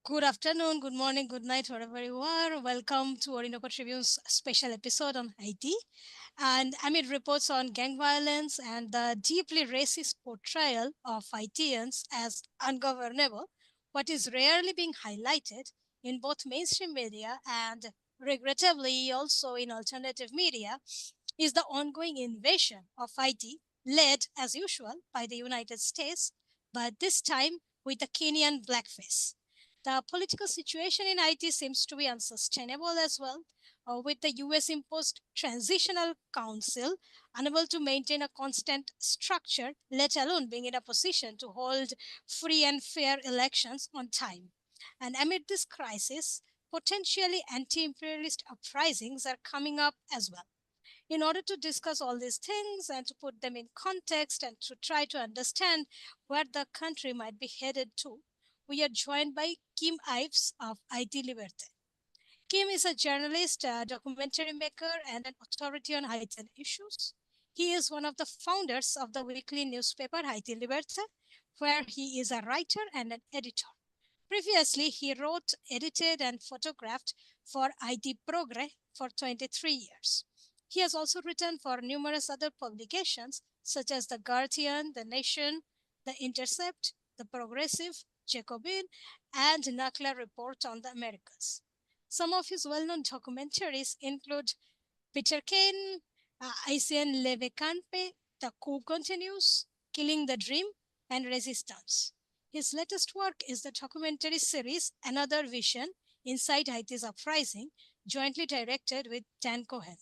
Good afternoon, good morning, good night, wherever you are. Welcome to Orinoco Tribune's special episode on Haiti. And amid reports on gang violence and the deeply racist portrayal of Haitians as ungovernable, what is rarely being highlighted in both mainstream media and regrettably also in alternative media is the ongoing invasion of Haiti, led as usual by the United States, but this time with a Kenyan blackface. The political situation in Haiti seems to be unsustainable as well, with the US imposed transitional council unable to maintain a constant structure, let alone being in a position to hold free and fair elections on time. And amid this crisis, potentially anti imperialist uprisings are coming up as well. In order to discuss all these things and to put them in context and to try to understand where the country might be headed to, we are joined by Kim Ives of IT Liberté. Kim is a journalist, a documentary maker, and an authority on Haitian issues. He is one of the founders of the weekly newspaper Haiti Liberté, where he is a writer and an editor. Previously, he wrote, edited, and photographed for IT Progrès for 23 years. He has also written for numerous other publications such as The Guardian, The Nation, The Intercept, The Progressive, Jacobin, and Nakla Report on the Americas. Some of his well-known documentaries include Peter Kane, Haitian Leve Campe, The Coup Continues, Killing the Dream, and Resistance. His latest work is the documentary series Another Vision Inside Haiti's Uprising, jointly directed with Dan Cohen.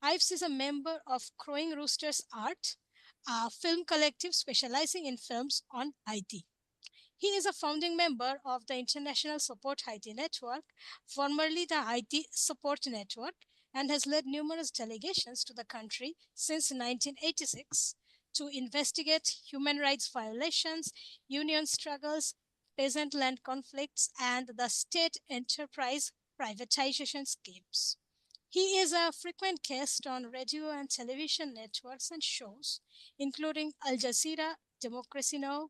Ives is a member of Crowing Roosters Art, a film collective specializing in films on Haiti. He is a founding member of the International Support Haiti Network, formerly the Haiti Support Network, and has led numerous delegations to the country since 1986 to investigate human rights violations, union struggles, peasant land conflicts, and the state enterprise privatization schemes. He is a frequent guest on radio and television networks and shows, including Al Jazeera, Democracy Now!,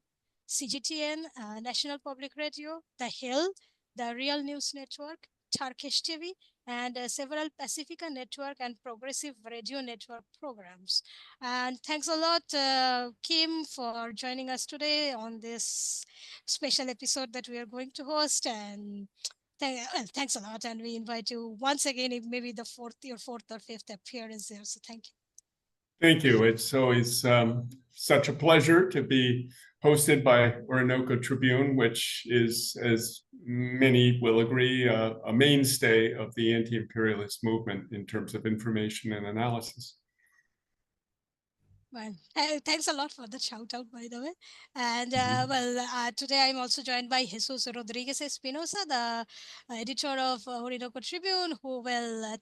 CGTN, National Public Radio, The Hill, The Real News Network, Turkish TV, and several Pacifica Network and Progressive Radio Network programs. And thanks a lot, Kim, for joining us today on this special episode that we are going to host. And thanks a lot, and we invite you once again, if maybe your fourth or fifth appearance there. So thank you. Thank you. It's always such a pleasure to be hosted by Orinoco Tribune, which is, as many will agree, a mainstay of the anti-imperialist movement in terms of information and analysis. Well, thanks a lot for the shout out, by the way. And today I'm also joined by Jesus Rodriguez Espinosa, the editor of Orinoco Tribune, who will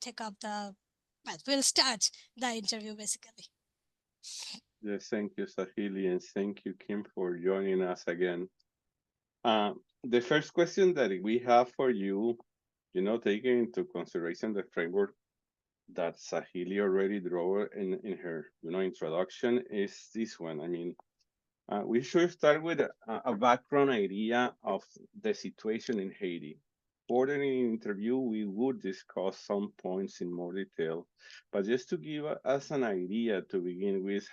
will start the interview basically. Yes, thank you, Sahili, and thank you, Kim, for joining us again. The first question that we have for you, taking into consideration the framework that Sahili already drew in her, introduction, is this one. I mean, we should start with a background idea of the situation in Haiti. For the interview, we would discuss some points in more detail, but just to give us an idea to begin with,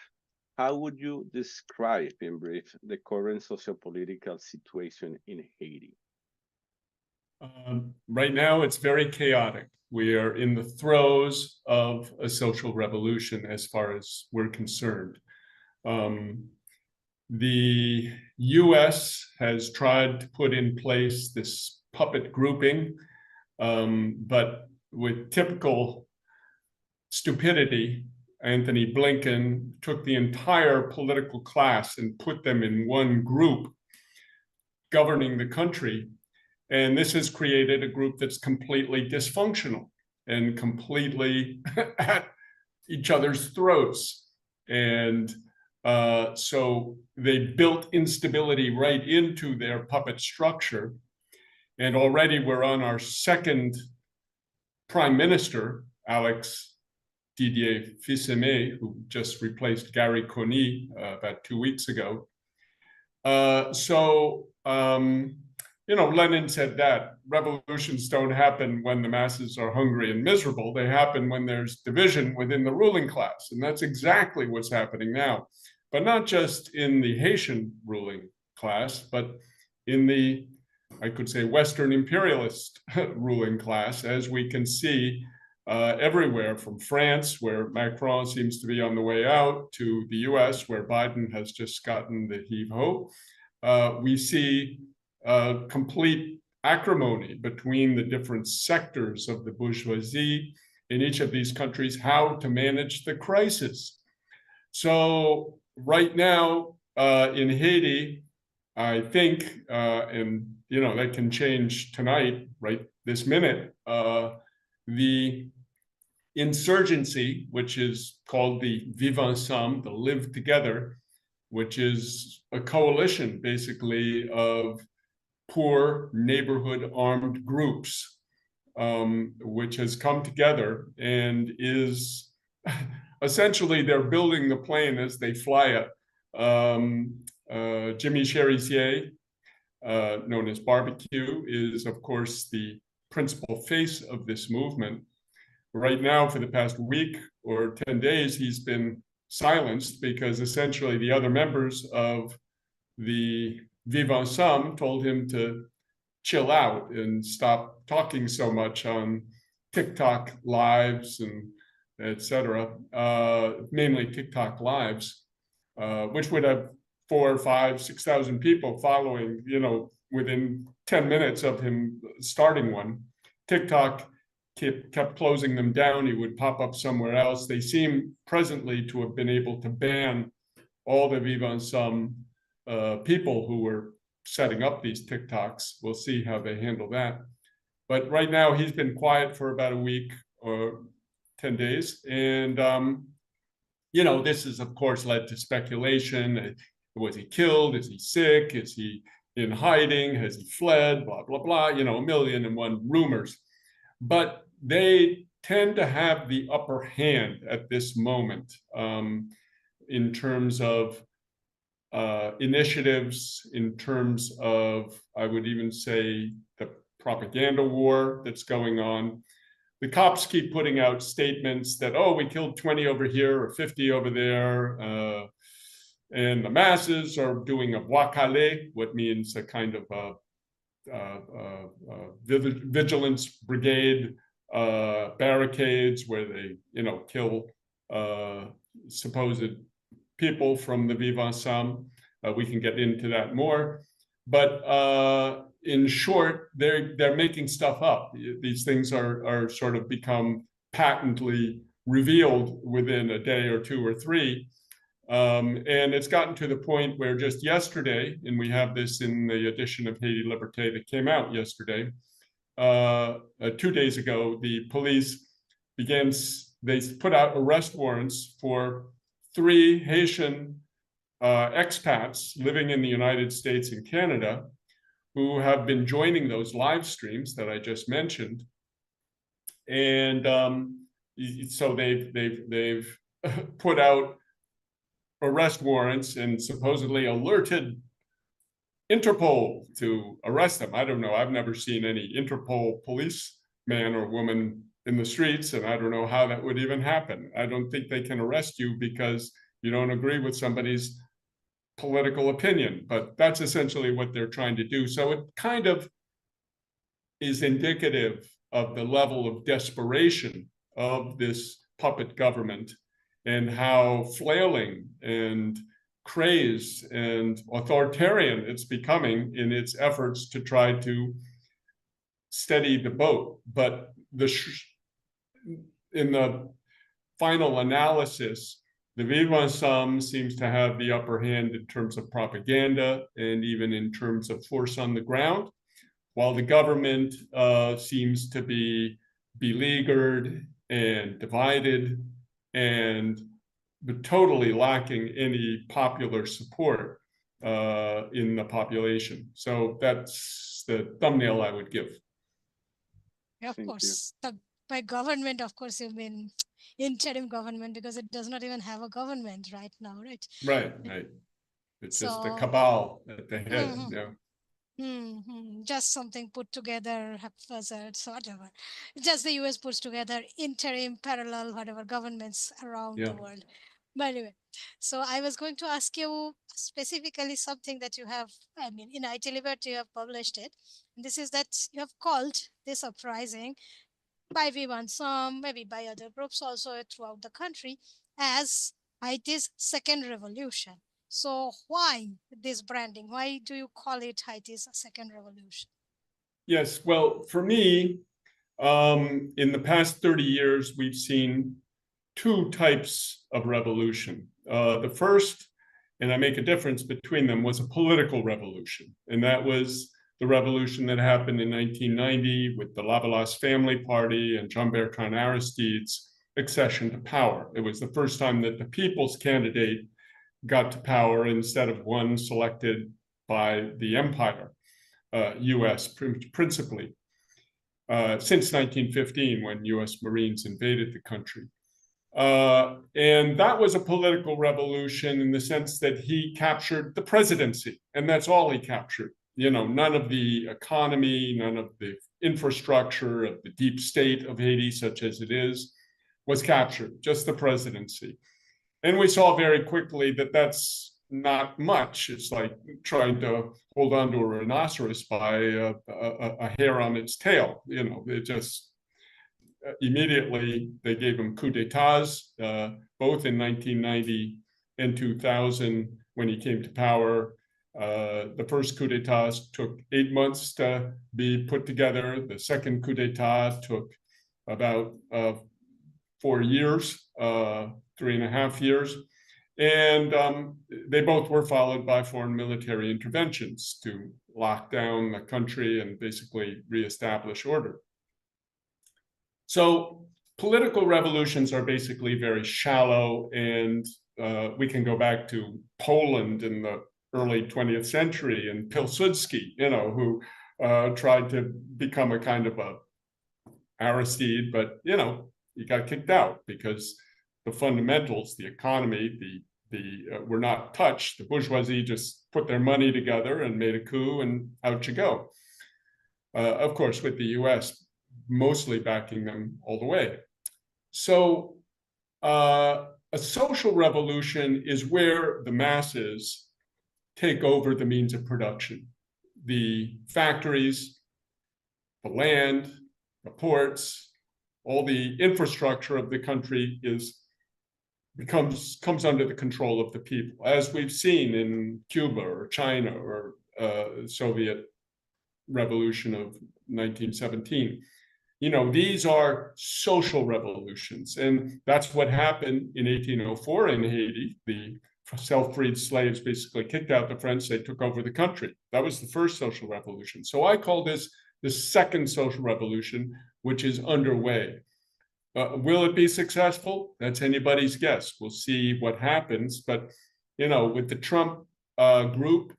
how would you describe, in brief, the current sociopolitical situation in Haiti? Right now, it's very chaotic. We are in the throes of a social revolution as far as we're concerned. The US has tried to put in place this puppet grouping, but with typical stupidity, Anthony Blinken took the entire political class and put them in one group governing the country. And this has created a group that's completely dysfunctional and completely at each other's throats. And so they built instability right into their puppet structure. And already we're on our second prime minister, Alex Didier Fils-Aimé, who just replaced Gary Coney about 2 weeks ago. Lenin said that revolutions don't happen when the masses are hungry and miserable. They happen when there's division within the ruling class. And that's exactly what's happening now. But not just in the Haitian ruling class, but in the, I could say, Western imperialist ruling class, as we can see everywhere from France, where Macron seems to be on the way out, to the US, where Biden has just gotten the heave-ho. We see complete acrimony between the different sectors of the bourgeoisie in each of these countries, how to manage the crisis. So right now in Haiti, I think, and that can change tonight, right this minute, the insurgency, which is called the Vivre Ensemble, the Live Together, which is a coalition basically of poor neighborhood armed groups, which has come together and is essentially they're building the plane as they fly it. Jimmy Cherizier, known as Barbecue, is of course the principal face of this movement. Right now, for the past week or 10 days, he's been silenced because essentially the other members of the Vivre Ensemble told him to chill out and stop talking so much on TikTok lives and etc. Mainly TikTok lives, which would have 4,000, 5,000, 6,000 people following, within 10 minutes of him starting one. TikTok kept closing them down. He would pop up somewhere else. They seem presently to have been able to ban all the Vivre Ensemble people who were setting up these TikToks. We'll see how they handle that. But right now, he's been quiet for about a week or 10 days. And, this has, of course, led to speculation. Was he killed? Is he sick? Is he in hiding? Has he fled? Blah, blah, blah, a million and one rumors. But they tend to have the upper hand at this moment in terms of initiatives, in terms of, I would even say, the propaganda war that's going on. The cops keep putting out statements that, oh, we killed 20 over here or 50 over there. And the masses are doing a bois calé, what means a kind of vigilance brigade barricades where they, kill supposed people from the Vivre Ensemble. We can get into that more. But in short, they're making stuff up. These things are sort of become patently revealed within a day or two or three. And it's gotten to the point where just yesterday, and we have this in the edition of Haiti Liberté that came out yesterday, 2 days ago, the police they put out arrest warrants for 3 Haitian expats living in the United States and Canada who have been joining those live streams that I just mentioned. And so they've put out arrest warrants and supposedly alerted Interpol to arrest them. I don't know. I've never seen any Interpol policeman or woman in the streets, and I don't know how that would even happen. I don't think they can arrest you because you don't agree with somebody's political opinion, but that's essentially what they're trying to do. So it kind of is indicative of the level of desperation of this puppet government and how flailing and crazed and authoritarian it's becoming in its efforts to try to steady the boat. But in the final analysis, the Vivre Ensemble seems to have the upper hand in terms of propaganda and even in terms of force on the ground, while the government seems to be beleaguered and divided and totally lacking any popular support in the population. So that's the thumbnail I would give. Of course, by government, of course, you mean interim government, because it does not even have a government right now, right? Right. It's just a cabal at the head. Just something put together, haphazard, so whatever. Just the US puts together interim, parallel, whatever governments around Yeah. the world. But anyway, so I was going to ask you specifically something that you have, I mean, in IT Liberty, you have published it. This is that you have called this uprising by V1, some, maybe by other groups also throughout the country, as Haiti's second revolution. So why this branding? Why do you call it Haiti's second revolution? Yes. Well, for me, in the past 30 years, we've seen two types of revolution. The first, and I make a difference between them, was a political revolution. And that was the revolution that happened in 1990 with the Lavalas family party and Jean Bertrand Aristide's accession to power. It was the first time that the people's candidate got to power instead of one selected by the empire, US principally, since 1915 when US Marines invaded the country. And that was a political revolution in the sense that he captured the presidency, and that's all he captured. None of the economy, none of the infrastructure of the deep state of Haiti, such as it is, was captured, just the presidency. And we saw very quickly that that's not much. It's like trying to hold on to a rhinoceros by a hair on its tail. It just immediately they gave him coup d'etats, both in 1990 and 2000 when he came to power. The first coup d'etat took 8 months to be put together. The second coup d'etat took about 4 years, 3.5 years. And they both were followed by foreign military interventions to lock down the country and basically reestablish order. So political revolutions are basically very shallow, and we can go back to Poland in the early 20th century and Pilsudski, who tried to become a kind of a Aristide, but he got kicked out because the fundamentals, the economy, were not touched. The bourgeoisie just put their money together and made a coup, and out you go. Of course, with the US mostly backing them all the way. So a social revolution is where the masses take over the means of production. The factories, the land, the ports, all the infrastructure of the country comes under the control of the people, as we've seen in Cuba or China or Soviet Revolution of 1917. These are social revolutions, and that's what happened in 1804 in Haiti. The self-freed slaves basically kicked out the French. They took over the country. That was the first social revolution. So I call this the second social revolution, which is underway. Will it be successful? That's anybody's guess. We'll see what happens. But, with the Trump group,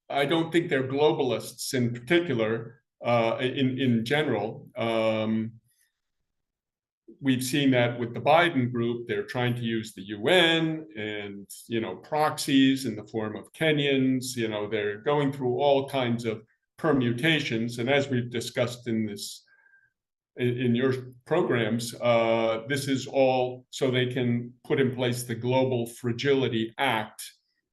I don't think they're globalists in particular, in general. We've seen that with the Biden group. They're trying to use the UN and, proxies in the form of Kenyans. They're going through all kinds of permutations. And as we've discussed in your programs, this is all so they can put in place the Global Fragility Act,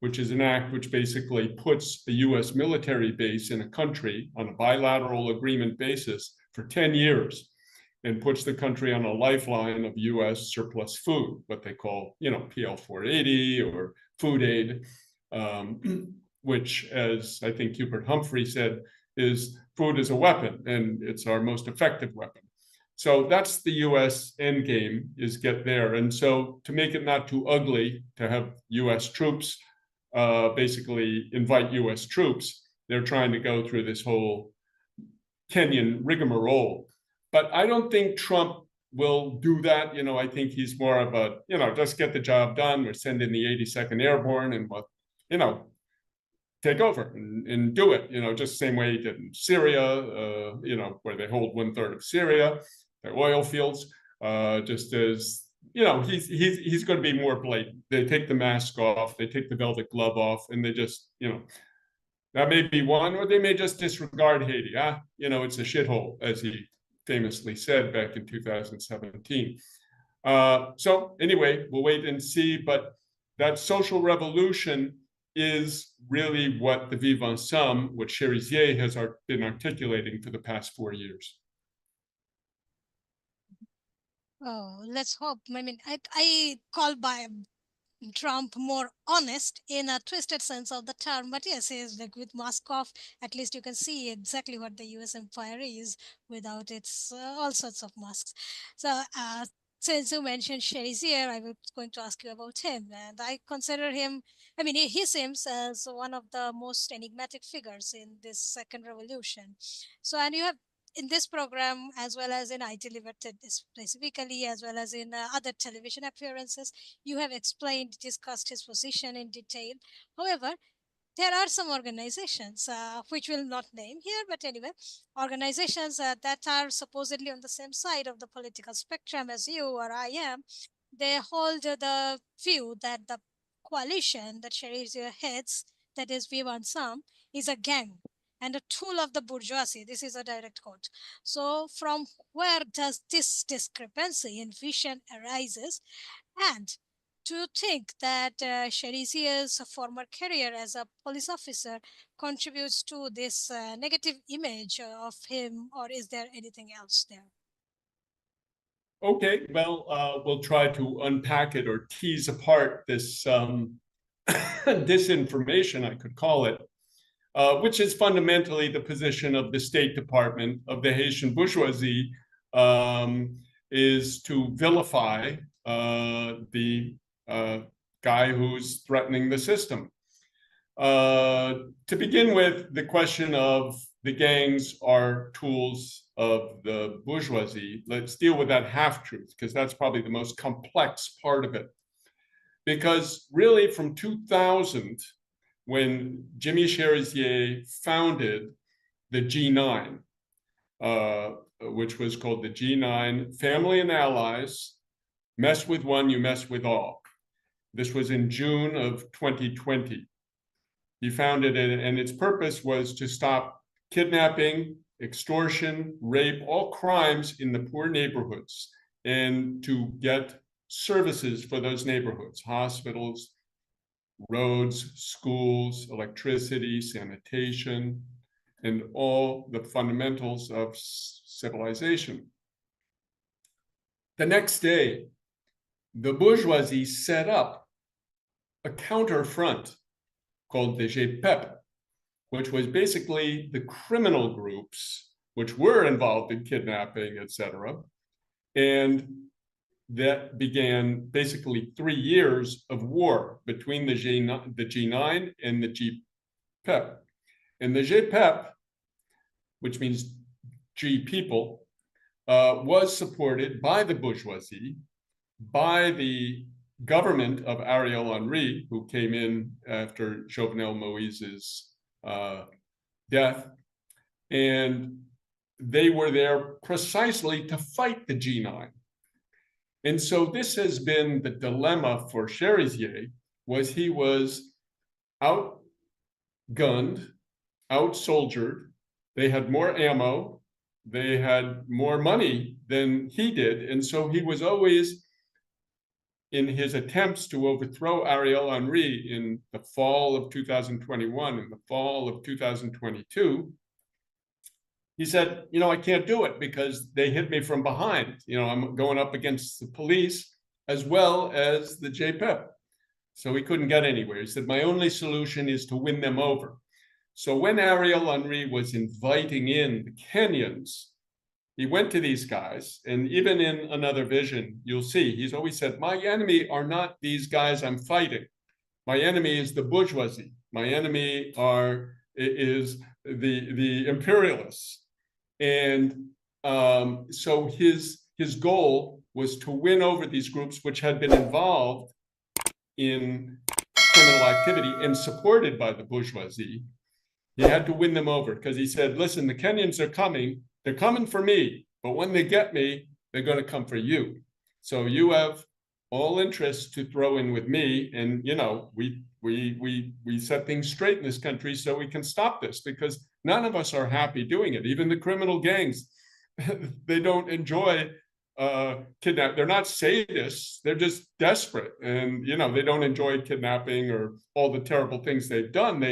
which is an act which basically puts a US military base in a country on a bilateral agreement basis for 10 years and puts the country on a lifeline of US surplus food, what they call, PL 480 or food aid, which, as I think Hubert Humphrey said, is food is a weapon, and it's our most effective weapon. So that's the US end game, is get there. And so to make it not too ugly to have US troops, basically invite US troops, they're trying to go through this whole Kenyan rigmarole. But I don't think Trump will do that. I think he's more of a, just get the job done. We're sending the 82nd Airborne and we'll, take over and do it, just the same way he did in Syria, where they hold 1/3 of Syria, their oil fields, just as he's going to be more blatant. They take the mask off, they take the velvet glove off, and they just, that may be one, or they may just disregard Haiti. It's a shithole, as he famously said back in 2017. So anyway, we'll wait and see. But that social revolution is really what the vivre ensemble, what Cherizier has been articulating for the past 4 years. Oh, let's hope. I mean, I call by Trump more honest in a twisted sense of the term, but yes, he's like with mask off. At least you can see exactly what the U.S. empire is without its all sorts of masks. So, since you mentioned Cherizier, I was going to ask you about him, and I consider him. I mean, he seems as one of the most enigmatic figures in this second revolution. So, and you have in this program, as well as in IT Limited specifically, as well as in other television appearances, you have explained, discussed his position in detail. However, there are some organizations, which we'll not name here, but anyway, organizations that are supposedly on the same side of the political spectrum as you or I am. They hold the view that the coalition that Cherizia heads, that is Vivansam, is a gang and a tool of the bourgeoisie. This is a direct quote. So, from where does this discrepancy in vision arises? And do you think that Cherizia's former career as a police officer contributes to this negative image of him, or is there anything else there? Okay, well, we'll try to unpack it or tease apart this disinformation, I could call it, which is fundamentally the position of the State Department of the Haitian bourgeoisie, is to vilify the guy who's threatening the system. To begin with, the question of the gangs are tools of the bourgeoisie. Let's deal with that half-truth, because that's probably the most complex part of it. Because really from 2000, when Jimmy Cherizier founded the G9, which was called the G9 Family and Allies, mess with one, you mess with all. This was in June of 2020. He founded it, and its purpose was to stop kidnapping, extortion, rape, all crimes in the poor neighborhoods, and to get services for those neighborhoods, hospitals, roads, schools, electricity, sanitation, and all the fundamentals of civilization. The next day, the bourgeoisie set up a counterfront called the GPEP, which was basically the criminal groups which were involved in kidnapping, etc. And that began basically 3 years of war between the G9 and the GPEP. And the GPEP, which means G people, was supported by the bourgeoisie, by the government of Ariel Henry, who came in after Jovenel Moise's death. And they were there precisely to fight the G9. And so this has been the dilemma for Cherizier, was he was outgunned, out-soldiered. They had more ammo, they had more money than he did. And so he was always, in his attempts to overthrow Ariel Henry in the fall of 2021 and the fall of 2022, he said, I can't do it because they hit me from behind. I'm going up against the police as well as the JPEP. So he couldn't get anywhere. He said, my only solution is to win them over. So when Ariel Henry was inviting in the Kenyans, he went to these guys, and even in Another Vision, you'll see, he's always said, my enemy are not these guys I'm fighting. My enemy is the bourgeoisie. My enemy is the imperialists. And so his goal was to win over these groups which had been involved in criminal activity and supported by the bourgeoisie. He had to win them over because he said, listen, the Kenyans are coming. They're coming for me. But when they get me, they're going to come for you. So you have all interests to throw in with me, and we set things straight in this country so we can stop this, because none of us are happy doing it. Even the criminal gangs, they don't enjoy kidnap. They're not sadists. They're just desperate, and they don't enjoy kidnapping or all the terrible things they've done.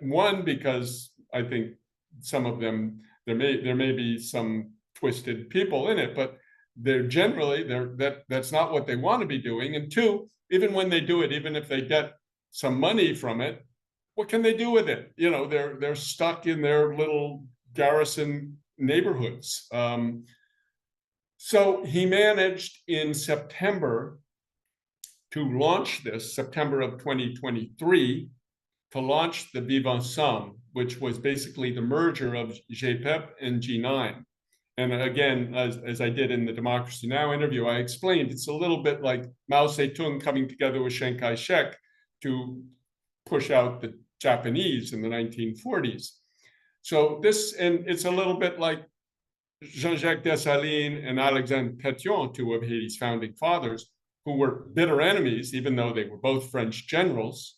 One, because I think some of them, there may be some twisted people in it, but that's not what they want to be doing. And two, even when they do it, even if they get some money from it, what can they do with it? They're stuck in their little garrison neighborhoods. So he managed in September to launch this, September of 2023, to launch the Vivre Ensemble, which was basically the merger of GPEP and G9. And again, as I did in the Democracy Now! Interview, I explained it's a little bit like Mao Zedong coming together with Chiang Kai-shek to push out the Japanese in the 1940s. So it's a little bit like Jean-Jacques Dessalines and Alexandre Pétion, two of Haiti's founding fathers, who were bitter enemies, even though they were both French generals.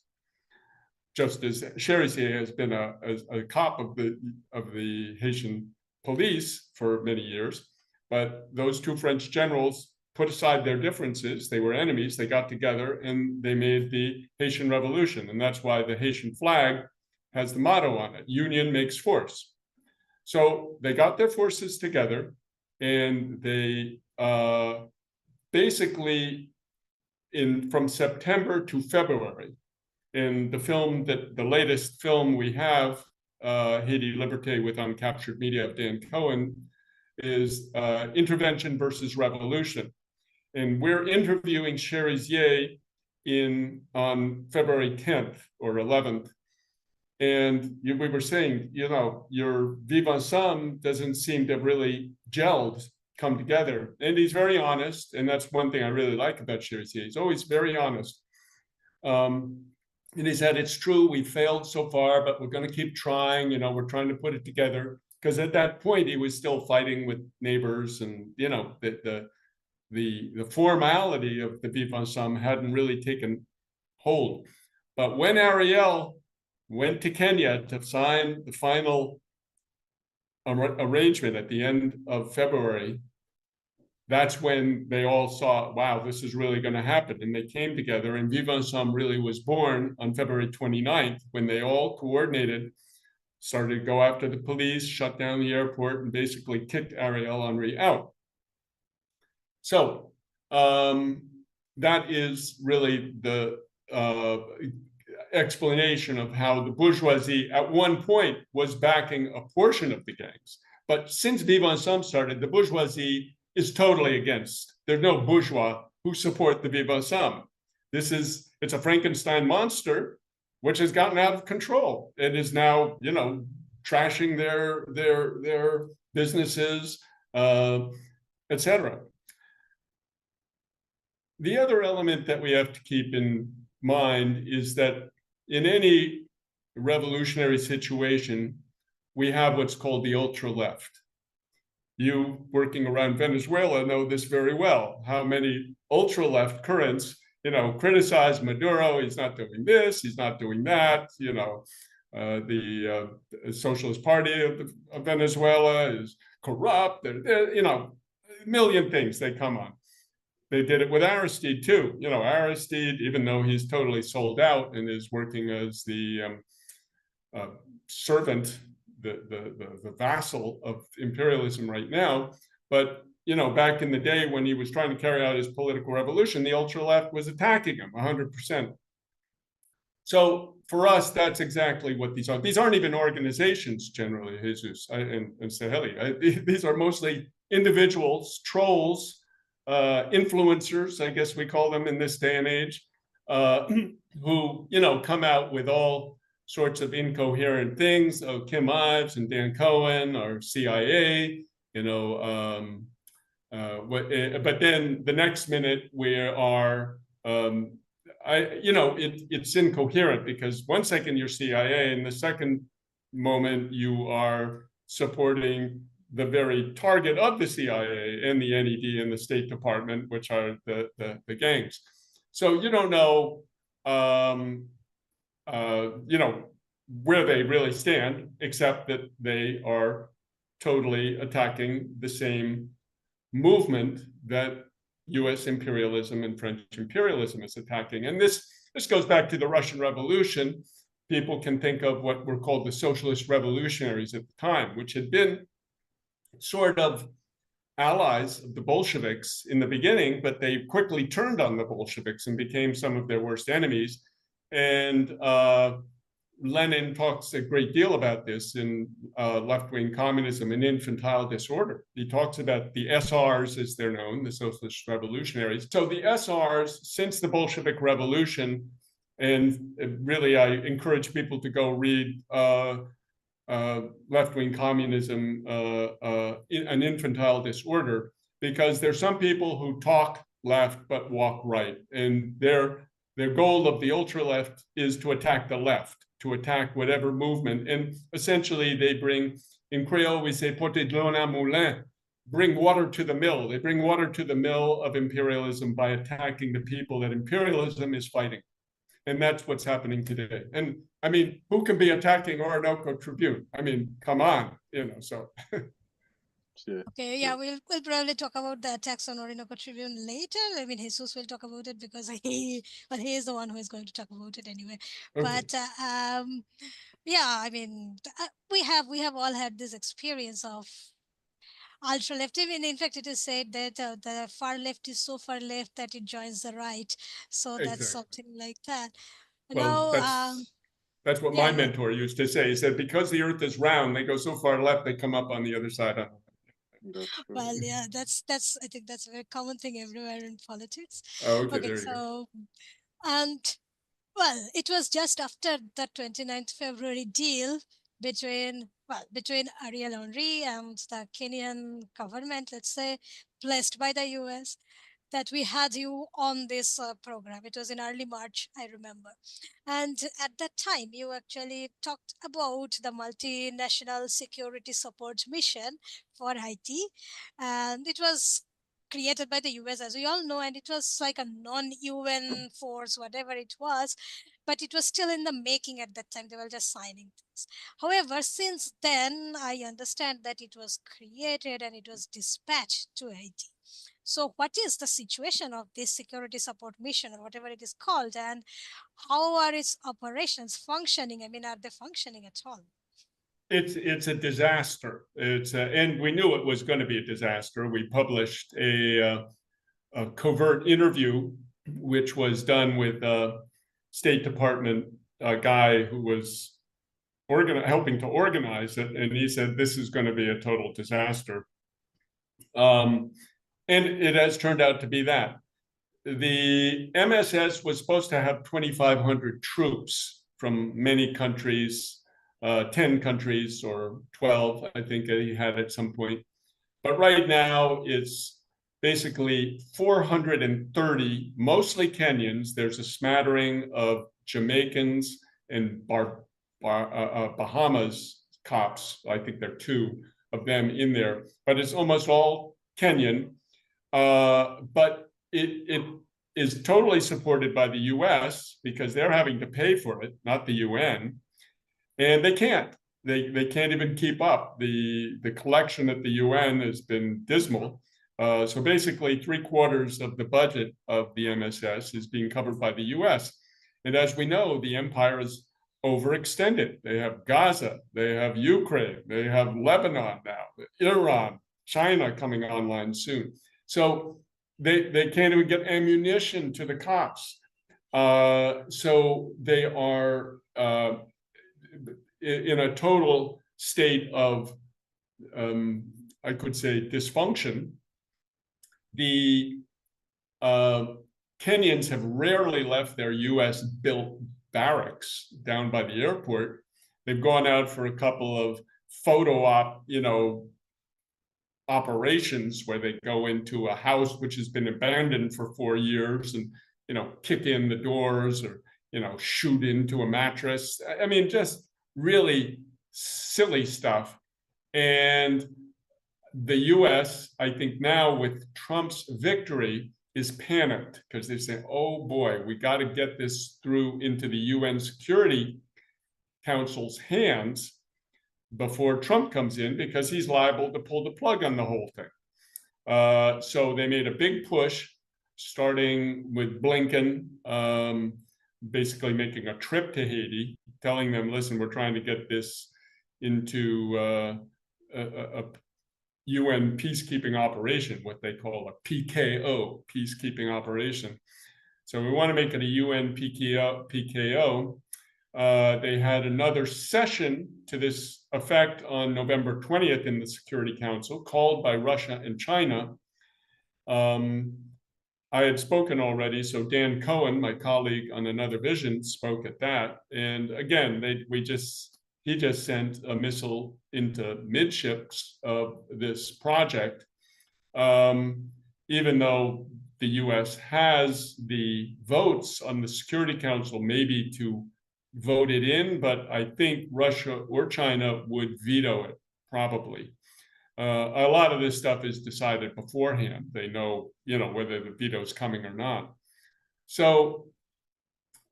Just as Cherizier has been a cop of the Haitian police for many years, but those two French generals put aside their differences. They were enemies. They got together and they made the Haitian Revolution, and that's why the Haitian flag has the motto on it: "Union makes force." So they got their forces together, and they basically, from September to February, in the latest film we have, Haiti Liberté with Uncaptured Media of Dan Cohen, is Intervention versus Revolution. And we're interviewing Cherizier on February 10th or 11th. And we were saying, your Vivre Ensemble doesn't seem to have really come together. And he's very honest. And that's one thing I really like about Cherizier. He's always very honest. And he said, it's true, we failed so far, but we're going to keep trying. We're trying to put it together. Because at that point, he was still fighting with neighbors, and the formality of the Vivre Ensemble hadn't really taken hold. But when Ariel went to Kenya to sign the final arrangement at the end of February, that's when they all saw, wow, this is really going to happen. And they came together, and Vivre Ensemble really was born on February 29th, when they all coordinated, started to go after the police, shut down the airport, and basically kicked Ariel Henry out. So that is really the explanation of how the bourgeoisie at one point was backing a portion of the gangs. But since Vivre Ensemble started, the bourgeoisie is totally against. There's no bourgeois who support the Vivre Ensemble. It's a Frankenstein monster, which has gotten out of control. It is now, trashing their businesses, etc. The other element that we have to keep in mind is that in any revolutionary situation, we have what's called the ultra-left. You, working around Venezuela, know this very well, how many ultra-left currents, criticize Maduro. He's not doing this, he's not doing that. The Socialist Party of Venezuela is corrupt. A million things they come on. They did it with Aristide too. Aristide, even though he's totally sold out and is working as the servant, the vassal of imperialism right now, but back in the day when he was trying to carry out his political revolution, the ultra-left was attacking him 100%. So for us, that's exactly what these are. These aren't even organizations generally, Jesus and Saheli. These are mostly individuals, trolls, influencers, I guess we call them in this day and age, who come out with all sorts of incoherent things. Kim Ives and Dan Cohen are CIA, but then the next minute we are, it's incoherent, because one second you're CIA, and the second moment you are supporting the very target of the CIA and the NED and the State Department, which are the gangs. So you don't know, where they really stand, except that they are totally attacking the same movement that U.S. imperialism and French imperialism is attacking. And this goes back to the Russian Revolution. People can think of what were called the socialist revolutionaries at the time, which had been sort of allies of the Bolsheviks in the beginning, but they quickly turned on the Bolsheviks and became some of their worst enemies. And Lenin talks a great deal about this in Left-Wing Communism and Infantile Disorder. He talks about the SRs, as they're known, the Socialist Revolutionaries. So the SRs, since the Bolshevik Revolution, and really I encourage people to go read Left-Wing Communism, an Infantile Disorder, because there's some people who talk left but walk right. And their goal of the ultra-left is to attack the left, to attack whatever movement. And essentially they bring, in Creole we say, porter de l'eau à moulin, bring water to the mill. They bring water to the mill of imperialism by attacking the people that imperialism is fighting. And that's what's happening today. And I mean, who can be attacking Orinoco Tribune? I mean, come on, so. Okay, yeah, we'll probably talk about the attacks on Orinoco Tribune later. I mean, Jesus will talk about it because he is the one who is going to talk about it anyway. Okay. But yeah, I mean, we have all had this experience of ultra left. I mean, in fact, it is said that the far left is so far left that it joins the right. So that's something like that. Well, now, that's what my mentor used to say. He said, because the earth is round, they go so far left, they come up on the other side. Well, yeah, that's I think that's a very common thing everywhere in politics. Okay, there you go. And well, it was just after the 29th February deal between Ariel Henry and the Kenyan government, let's say, blessed by the US, that we had you on this program. It was in early March, I remember. And at that time, you actually talked about the multinational security support mission for Haiti. And it was created by the US, as we all know, and it was like a non-UN force, whatever it was, but it was still in the making at that time. They were just signing things. However, since then, I understand that it was created and it was dispatched to Haiti. So what is the situation of this security support mission or whatever it is called, and how are its operations functioning? I mean, are they functioning at all? It's a disaster. And we knew it was going to be a disaster. We published a covert interview, which was done with a State Department guy who was helping to organize it, and he said this is going to be a total disaster. And it has turned out to be that. The MSS was supposed to have 2,500 troops from many countries, 10 countries or 12, I think he had at some point. But right now it's basically 430, mostly Kenyans. There's a smattering of Jamaicans and Bahamas cops. I think there are 2 of them in there, but it's almost all Kenyan. But it is totally supported by the US because they're having to pay for it, not the UN. And they can't. They can't even keep up. The collection at the UN has been dismal. So basically 3/4 of the budget of the MSS is being covered by the US. And as we know, the empire is overextended. They have Gaza, they have Ukraine, they have Lebanon now, Iran, China coming online soon. So they can't even get ammunition to the cops. So they are in a total state of, I could say, dysfunction. The Kenyans have rarely left their US-built barracks down by the airport. They've gone out for a couple of photo op, operations where they go into a house which has been abandoned for 4 years and, kick in the doors or, shoot into a mattress. I mean, just really silly stuff. And the US, I think now with Trump's victory, is panicked because they say, oh boy, we got to get this through into the UN Security Council's hands before Trump comes in, because he's liable to pull the plug on the whole thing. So they made a big push, starting with Blinken, basically making a trip to Haiti, telling them, listen, we're trying to get this into a UN peacekeeping operation, what they call a PKO, peacekeeping operation. So we want to make it a UN PKO. They had another session to this effect on November 20th in the Security Council, called by Russia and China. I had spoken already, so Dan Cohen, my colleague on Another Vision, spoke at that. And again, he just sent a missile into midships of this project, even though the US has the votes on the Security Council maybe to vote it in, but I think Russia or China would veto it, probably. A lot of this stuff is decided beforehand. They know, whether the veto is coming or not. So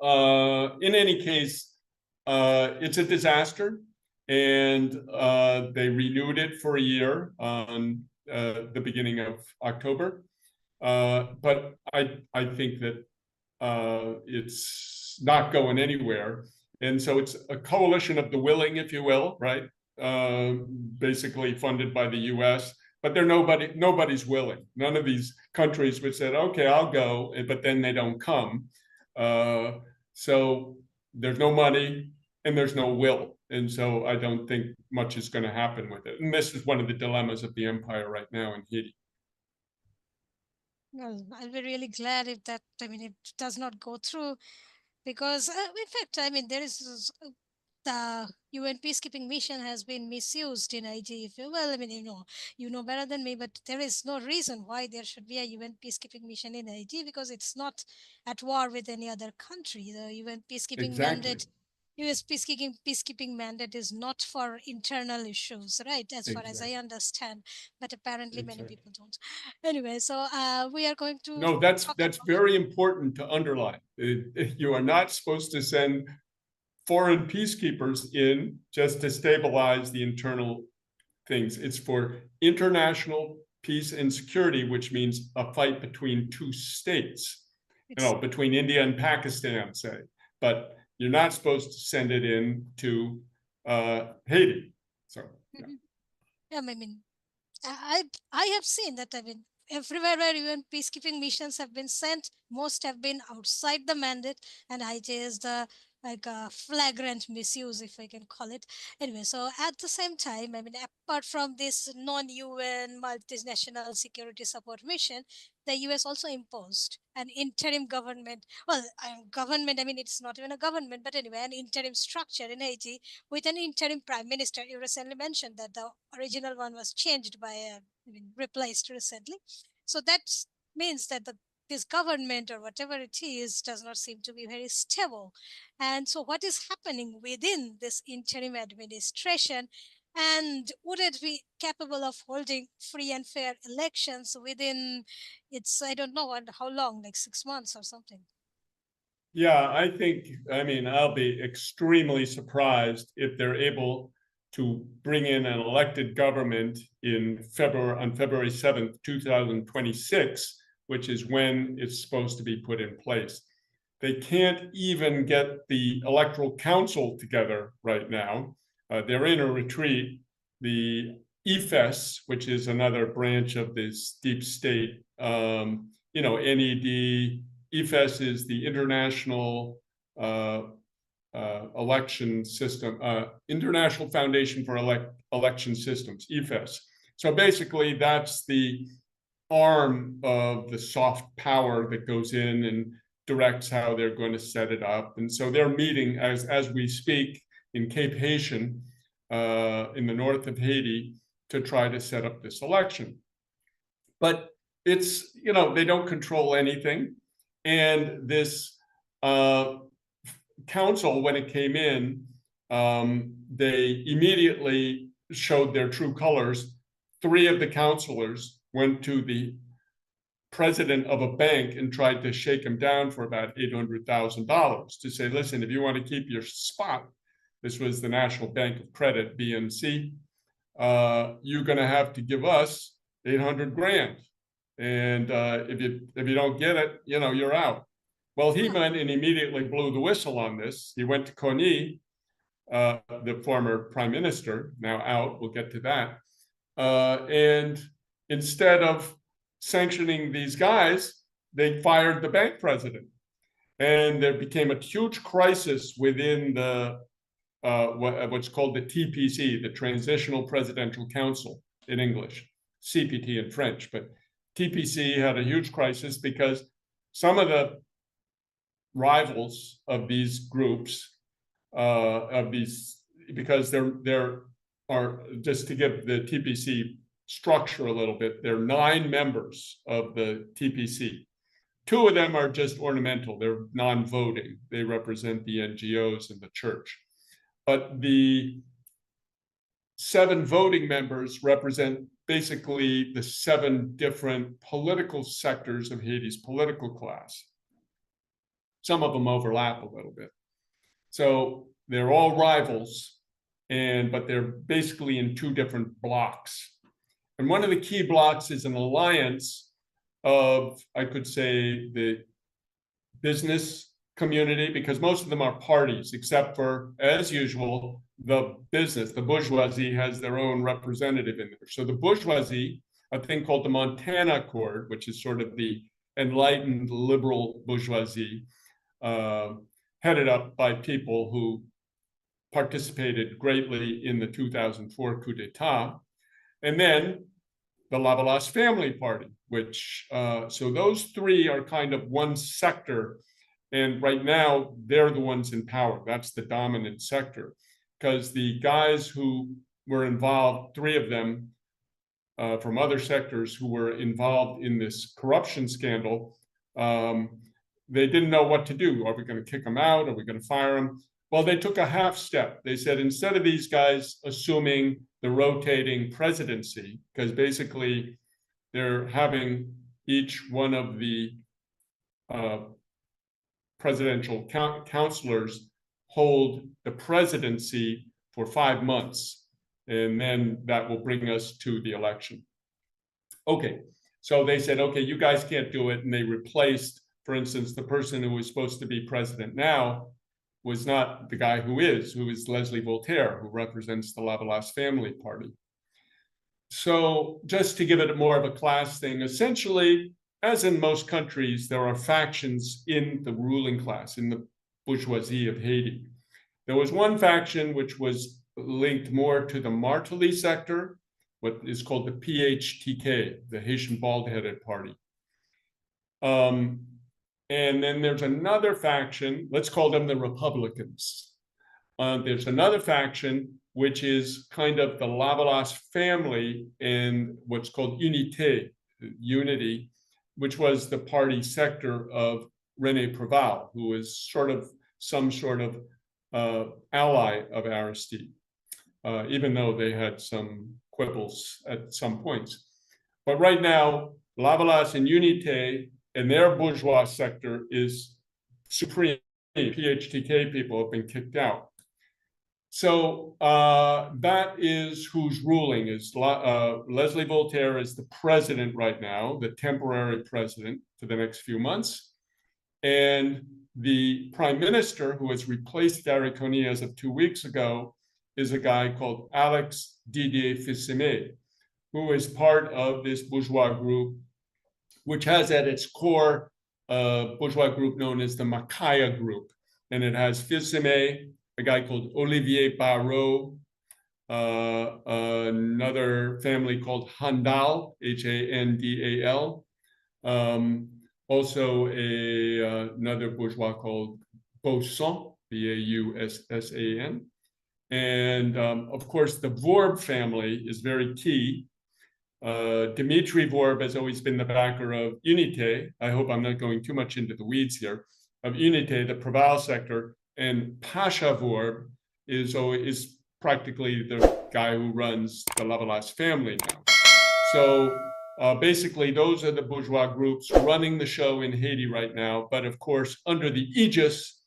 in any case, it's a disaster, and they renewed it for a year on the beginning of October. But I think that it's not going anywhere. And so it's a coalition of the willing, if you will, right? Basically funded by the US, but nobody's willing. None of these countries would say, okay, I'll go, but then they don't come. So there's no money and there's no will. And so I don't think much is going to happen with it. And this is one of the dilemmas of the empire right now in Haiti. Well, I'll be really glad if that, it does not go through, because in fact, there is the UN peacekeeping mission has been misused in Haiti. If you will, you know better than me, but there is no reason why there should be a UN peacekeeping mission in Haiti, because it's not at war with any other country. The UN peacekeeping Exactly. mandate, US peacekeeping mandate is not for internal issues, right? As far as I understand, but apparently many people don't. Anyway, so we are going to No, that's talk very important to underline. You are not supposed to send foreign peacekeepers in just to stabilize the internal things. It's for international peace and security, which means a fight between two states, between India and Pakistan, say. But you're not supposed to send it in to Haiti. So, yeah. I have seen that. Everywhere where UN peacekeeping missions have been sent, most have been outside the mandate, and Haiti is the flagrant misuse, if I can call it. Anyway, so at the same time, apart from this non-UN multinational security support mission, the US also imposed an interim government. Well, government, it's not even a government, but anyway, an interim structure in Haiti with an interim prime minister. You recently mentioned that the original one was changed by, replaced recently. So that means that this government or whatever it is does not seem to be very stable. And so what is happening within this interim administration, and would it be capable of holding free and fair elections within I don't know how long, like 6 months or something? yeah, I'll be extremely surprised if they're able to bring in an elected government on February 7th, 2026, which is when it's supposed to be put in place. They can't even get the Electoral Council together right now. They're in a retreat. The EFES, which is another branch of this deep state, NED, EFES is the International Election System, International Foundation for Election Systems, EFES. So basically, that's the arm of the soft power that goes in and directs how they're going to set it up. And so they're meeting as we speak in Cape Haitian, in the north of Haiti, to try to set up this election. But it's, they don't control anything. And this council, when it came in, they immediately showed their true colors, 3 of the counselors went to the president of a bank and tried to shake him down for about $800,000 to say, listen, if you want to keep your spot, this was the National Bank of Credit, BNC, you're going to have to give us 800 grand. And if you don't get it, you're out. Well, he went and immediately blew the whistle on this. He went to Kony, the former prime minister, now out, we'll get to that. And instead of sanctioning these guys, they fired the bank president. And there became a huge crisis within the what's called the TPC, the Transitional Presidential Council in English, CPT in French. But TPC had a huge crisis because some of the rivals of these groups, because there are, just to give the TPC structure a little bit, there are 9 members of the TPC. 2 of them are just ornamental, they're non-voting, they represent the NGOs and the church. But the 7 voting members represent basically the 7 different political sectors of Haiti's political class. Some of them overlap a little bit. So they're all rivals, but they're basically in 2 different blocks. And one of the key blocks is an alliance of, I could say, the business community, because most of them are parties, except for, as usual, the business. The bourgeoisie has their own representative in there. So the bourgeoisie, a thing called the Montana Accord, which is sort of the enlightened liberal bourgeoisie, headed up by people who participated greatly in the 2004 coup d'etat. And then the Lavalas family party, which, so those 3 are kind of one sector. And right now, they're the ones in power. That's the dominant sector. Because the guys who were involved, 3 of them from other sectors who were involved in this corruption scandal, they didn't know what to do. Are we going to kick them out? Are we going to fire them? Well, they took a half step. They said, instead of these guys assuming the rotating presidency, because basically they're having each one of the presidential counselors hold the presidency for 5 months, and then that will bring us to the election. Okay, so they said, okay, you guys can't do it, and they replaced, for instance, the person who was supposed to be president now was not the guy who is Leslie Voltaire, who represents the Lavalas family party. So just to give it more of a class thing, essentially, as in most countries, there are factions in the ruling class, in the bourgeoisie of Haiti. There was one faction which was linked more to the Martelly sector, what is called the PHTK, the Haitian Bald-Headed Party. And then there's another faction, let's call them the Republicans. There's another faction, which is kind of the Lavalas family and what's called Unité, Unity, which was the party sector of René Préval, who was sort of some sort of ally of Aristide, even though they had some quibbles at some points. But right now, Lavalas and Unité and their bourgeois sector is supreme. PHTK people have been kicked out. So that is who's ruling. Is Leslie Voltaire is the president right now, the temporary president for the next few months. And the prime minister, who has replaced Gary Kony as of 2 weeks ago, is a guy called Alex Didier Fissimé, who is part of this bourgeois group, which has at its core a bourgeois group known as the Makaya group. And it has Fissimé, a guy called Olivier Barrault, another family called Handal, Handal, also another bourgeois called Baussan, Baussan, and of course the Vorbe family is very key. Dimitri Vorbe has always been the backer of Unité. I hope I'm not going too much into the weeds here, of Unité, the Préval sector, and Pasha Vorbe is practically the guy who runs the Lavalas family now. So basically, those are the bourgeois groups running the show in Haiti right now, but of course, under the aegis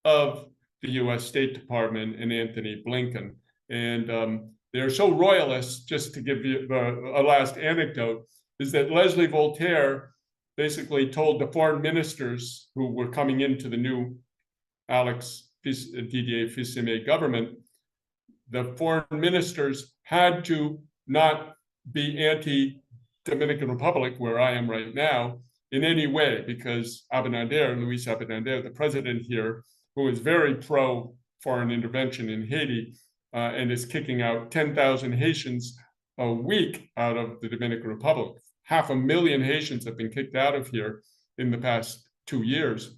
of the US State Department and Anthony Blinken. And they're so royalist, just to give you a last anecdote, is that Leslie Voltaire basically told the foreign ministers who were coming into the new Didier Fils-Aimé government, the foreign ministers had to not be anti-Dominican Republic, where I am right now, in any way, because Luis Abinader, the president here, who is very pro-foreign intervention in Haiti and is kicking out 10,000 Haitians a week out of the Dominican Republic. 500,000 Haitians have been kicked out of here in the past 2 years.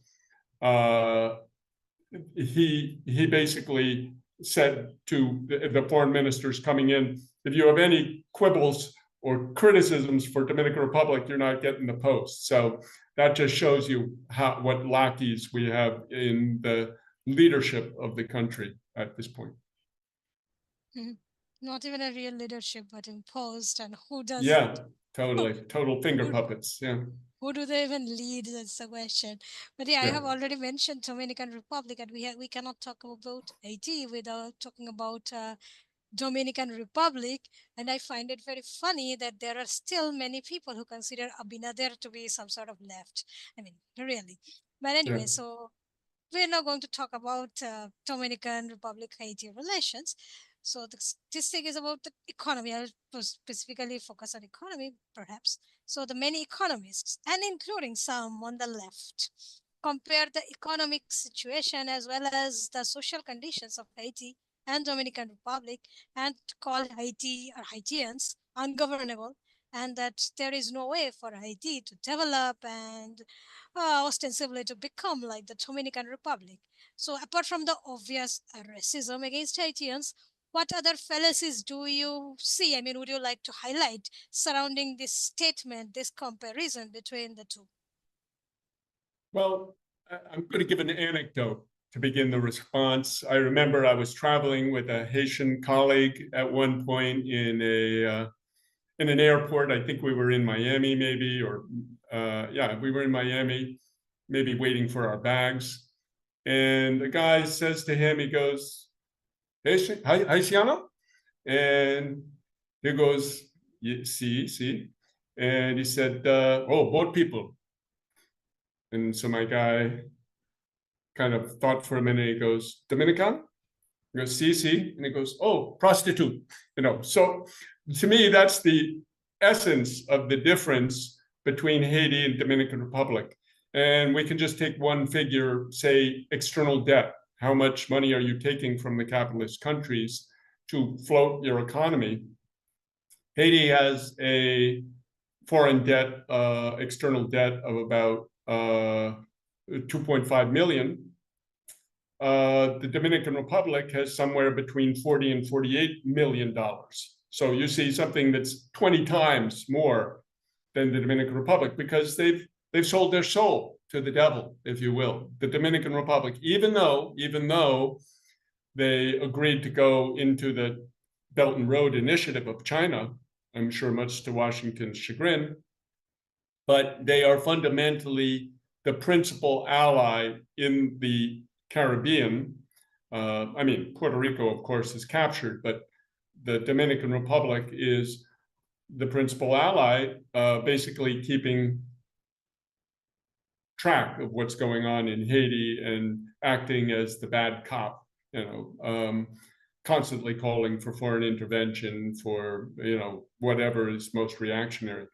He basically said to the foreign ministers coming in, if you have any quibbles or criticisms for Dominican Republic, you're not getting the post. So that just shows you what lackeys we have in the leadership of the country at this point. Not even a real leadership, but imposed. And who does Yeah, it? totally. Total finger puppets. Yeah. Who do they even lead? That's the question. But yeah, I have already mentioned Dominican Republic, and we cannot talk about Haiti without talking about Dominican Republic. And I find it very funny that there are still many people who consider Abinader to be some sort of left. I mean, really. But anyway, so we're not going to talk about Dominican Republic Haiti relations. So this thing is about the economy. I'll specifically focus on economy, perhaps. So the many economists, and including some on the left, compare the economic situation as well as the social conditions of Haiti and Dominican Republic, and call Haiti or Haitians ungovernable, and that there is no way for Haiti to develop and ostensibly to become like the Dominican Republic. So apart from the obvious racism against Haitians, what other fallacies do you see? I mean, would you like to highlight surrounding this statement, this comparison between the two? Well, I'm going to give an anecdote to begin the response. I remember I was traveling with a Haitian colleague at one point in an airport. I think we were in Miami, maybe, or we were in Miami, maybe waiting for our bags. And the guy says to him, he goes, Haitiano? And he goes, see. And he said, oh, both people. And so my guy kind of thought for a minute. He goes, Dominican? He goes, see. And he goes, oh, prostitute. So to me, that's the essence of the difference between Haiti and Dominican Republic. And we can just take one figure, say external debt. How much money are you taking from the capitalist countries to float your economy? Haiti has a foreign debt, external debt of about 2.5 million. The Dominican Republic has somewhere between 40 and $48 million. So you see something that's 20 times more than the Dominican Republic, because they've sold their soul to the devil, if you will. The Dominican Republic, even though they agreed to go into the Belt and Road Initiative of China, I'm sure much to Washington's chagrin, but they are fundamentally the principal ally in the Caribbean. Puerto Rico, of course, is captured, but the Dominican Republic is the principal ally, basically keeping track of what's going on in Haiti and acting as the bad cop, constantly calling for foreign intervention, for whatever is most reactionary.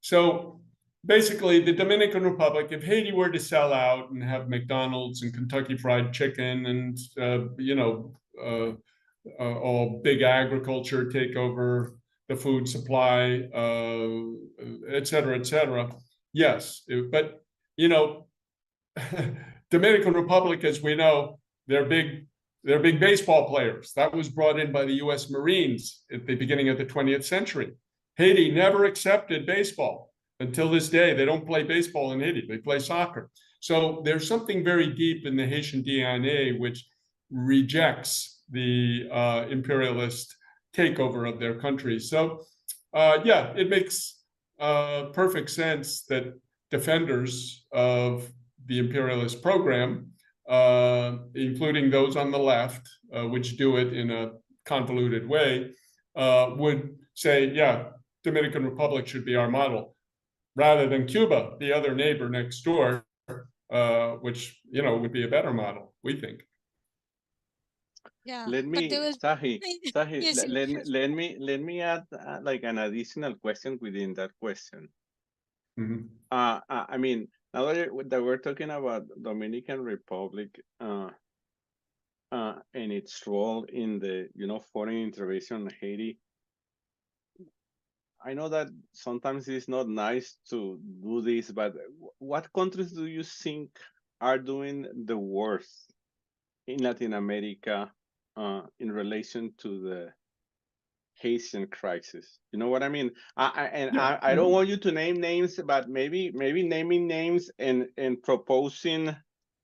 So basically, the Dominican Republic, if Haiti were to sell out and have McDonald's and Kentucky Fried Chicken and all big agriculture take over the food supply, et cetera, yes. But Dominican Republic, as we know, they're big baseball players. That was brought in by the U.S. Marines at the beginning of the 20th century. Haiti never accepted baseball. Until this day, they don't play baseball in Haiti. They play soccer. So there's something very deep in the Haitian DNA which rejects the imperialist takeover of their country. So Yeah, it makes perfect sense that defenders of the imperialist program, including those on the left, which do it in a convoluted way, would say, yeah, Dominican Republic should be our model, rather than Cuba, the other neighbor next door, which, you know, would be a better model, we think. Yeah, Let but there me, was Sahi, yes, yes, sure. let me add like an additional question within that question. Mhm. I mean, now that we're talking about Dominican Republic, and its role in the, you know, foreign intervention in Haiti, I know that sometimes it's not nice to do this, but what countries do you think are doing the worst in Latin America in relation to the Haitian crisis? You know what I mean? Yeah. I don't want you to name names, but maybe naming names and proposing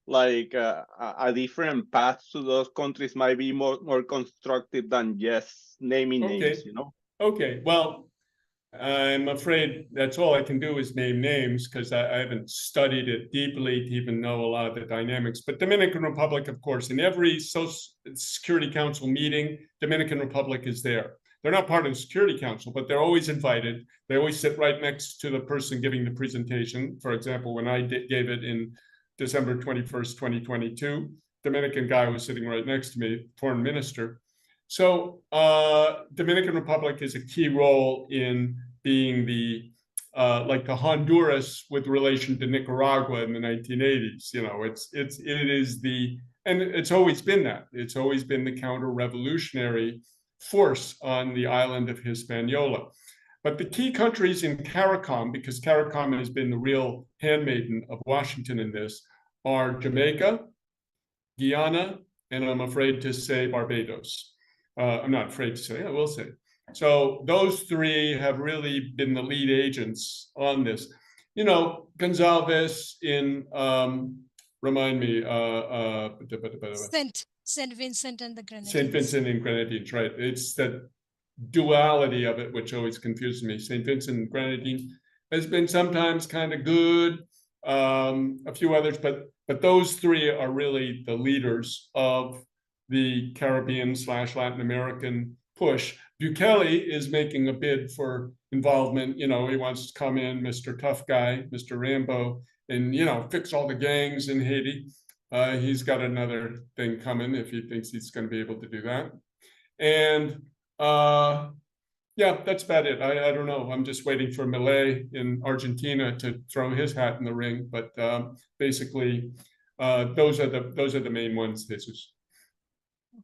like a different path to those countries might be more constructive than just naming names. Okay. You know? Okay. Well, I'm afraid that's all I can do is name names because I haven't studied it deeply to even know a lot of the dynamics. But Dominican Republic, of course, in every Security Council meeting, Dominican Republic is there. They're not part of the Security Council, but they're always invited. They always sit right next to the person giving the presentation. For example, when I gave it in December 21st, 2022, Dominican guy was sitting right next to me, foreign minister. So Dominican Republic is a key role in being the like the Honduras with relation to Nicaragua in the 1980s. You know, it is the, and it's always been that. It's always been the counter-revolutionary force on the island of Hispaniola. But the key countries in CARICOM, because CARICOM has been the real handmaiden of Washington in this, are Jamaica, Guyana, and I'm afraid to say Barbados. I'm not afraid to say, I will say. So those three have really been the lead agents on this. You know, Gonzalez in, remind me, Saint Vincent and the St. Grenadines. Vincent and Grenadines, right? It's the duality of it, which always confuses me. St. Vincent and Grenadines has been sometimes kind of good, a few others, but those three are really the leaders of the Caribbean / Latin American push. Bukele is making a bid for involvement. You know, he wants to come in, Mr. Tough Guy, Mr. Rambo, and, you know, fix all the gangs in Haiti. He's got another thing coming if he thinks he's going to be able to do that. And yeah, that's about it. I don't know. I'm just waiting for Milei in Argentina to throw his hat in the ring. But basically, those are the main ones, Jesus.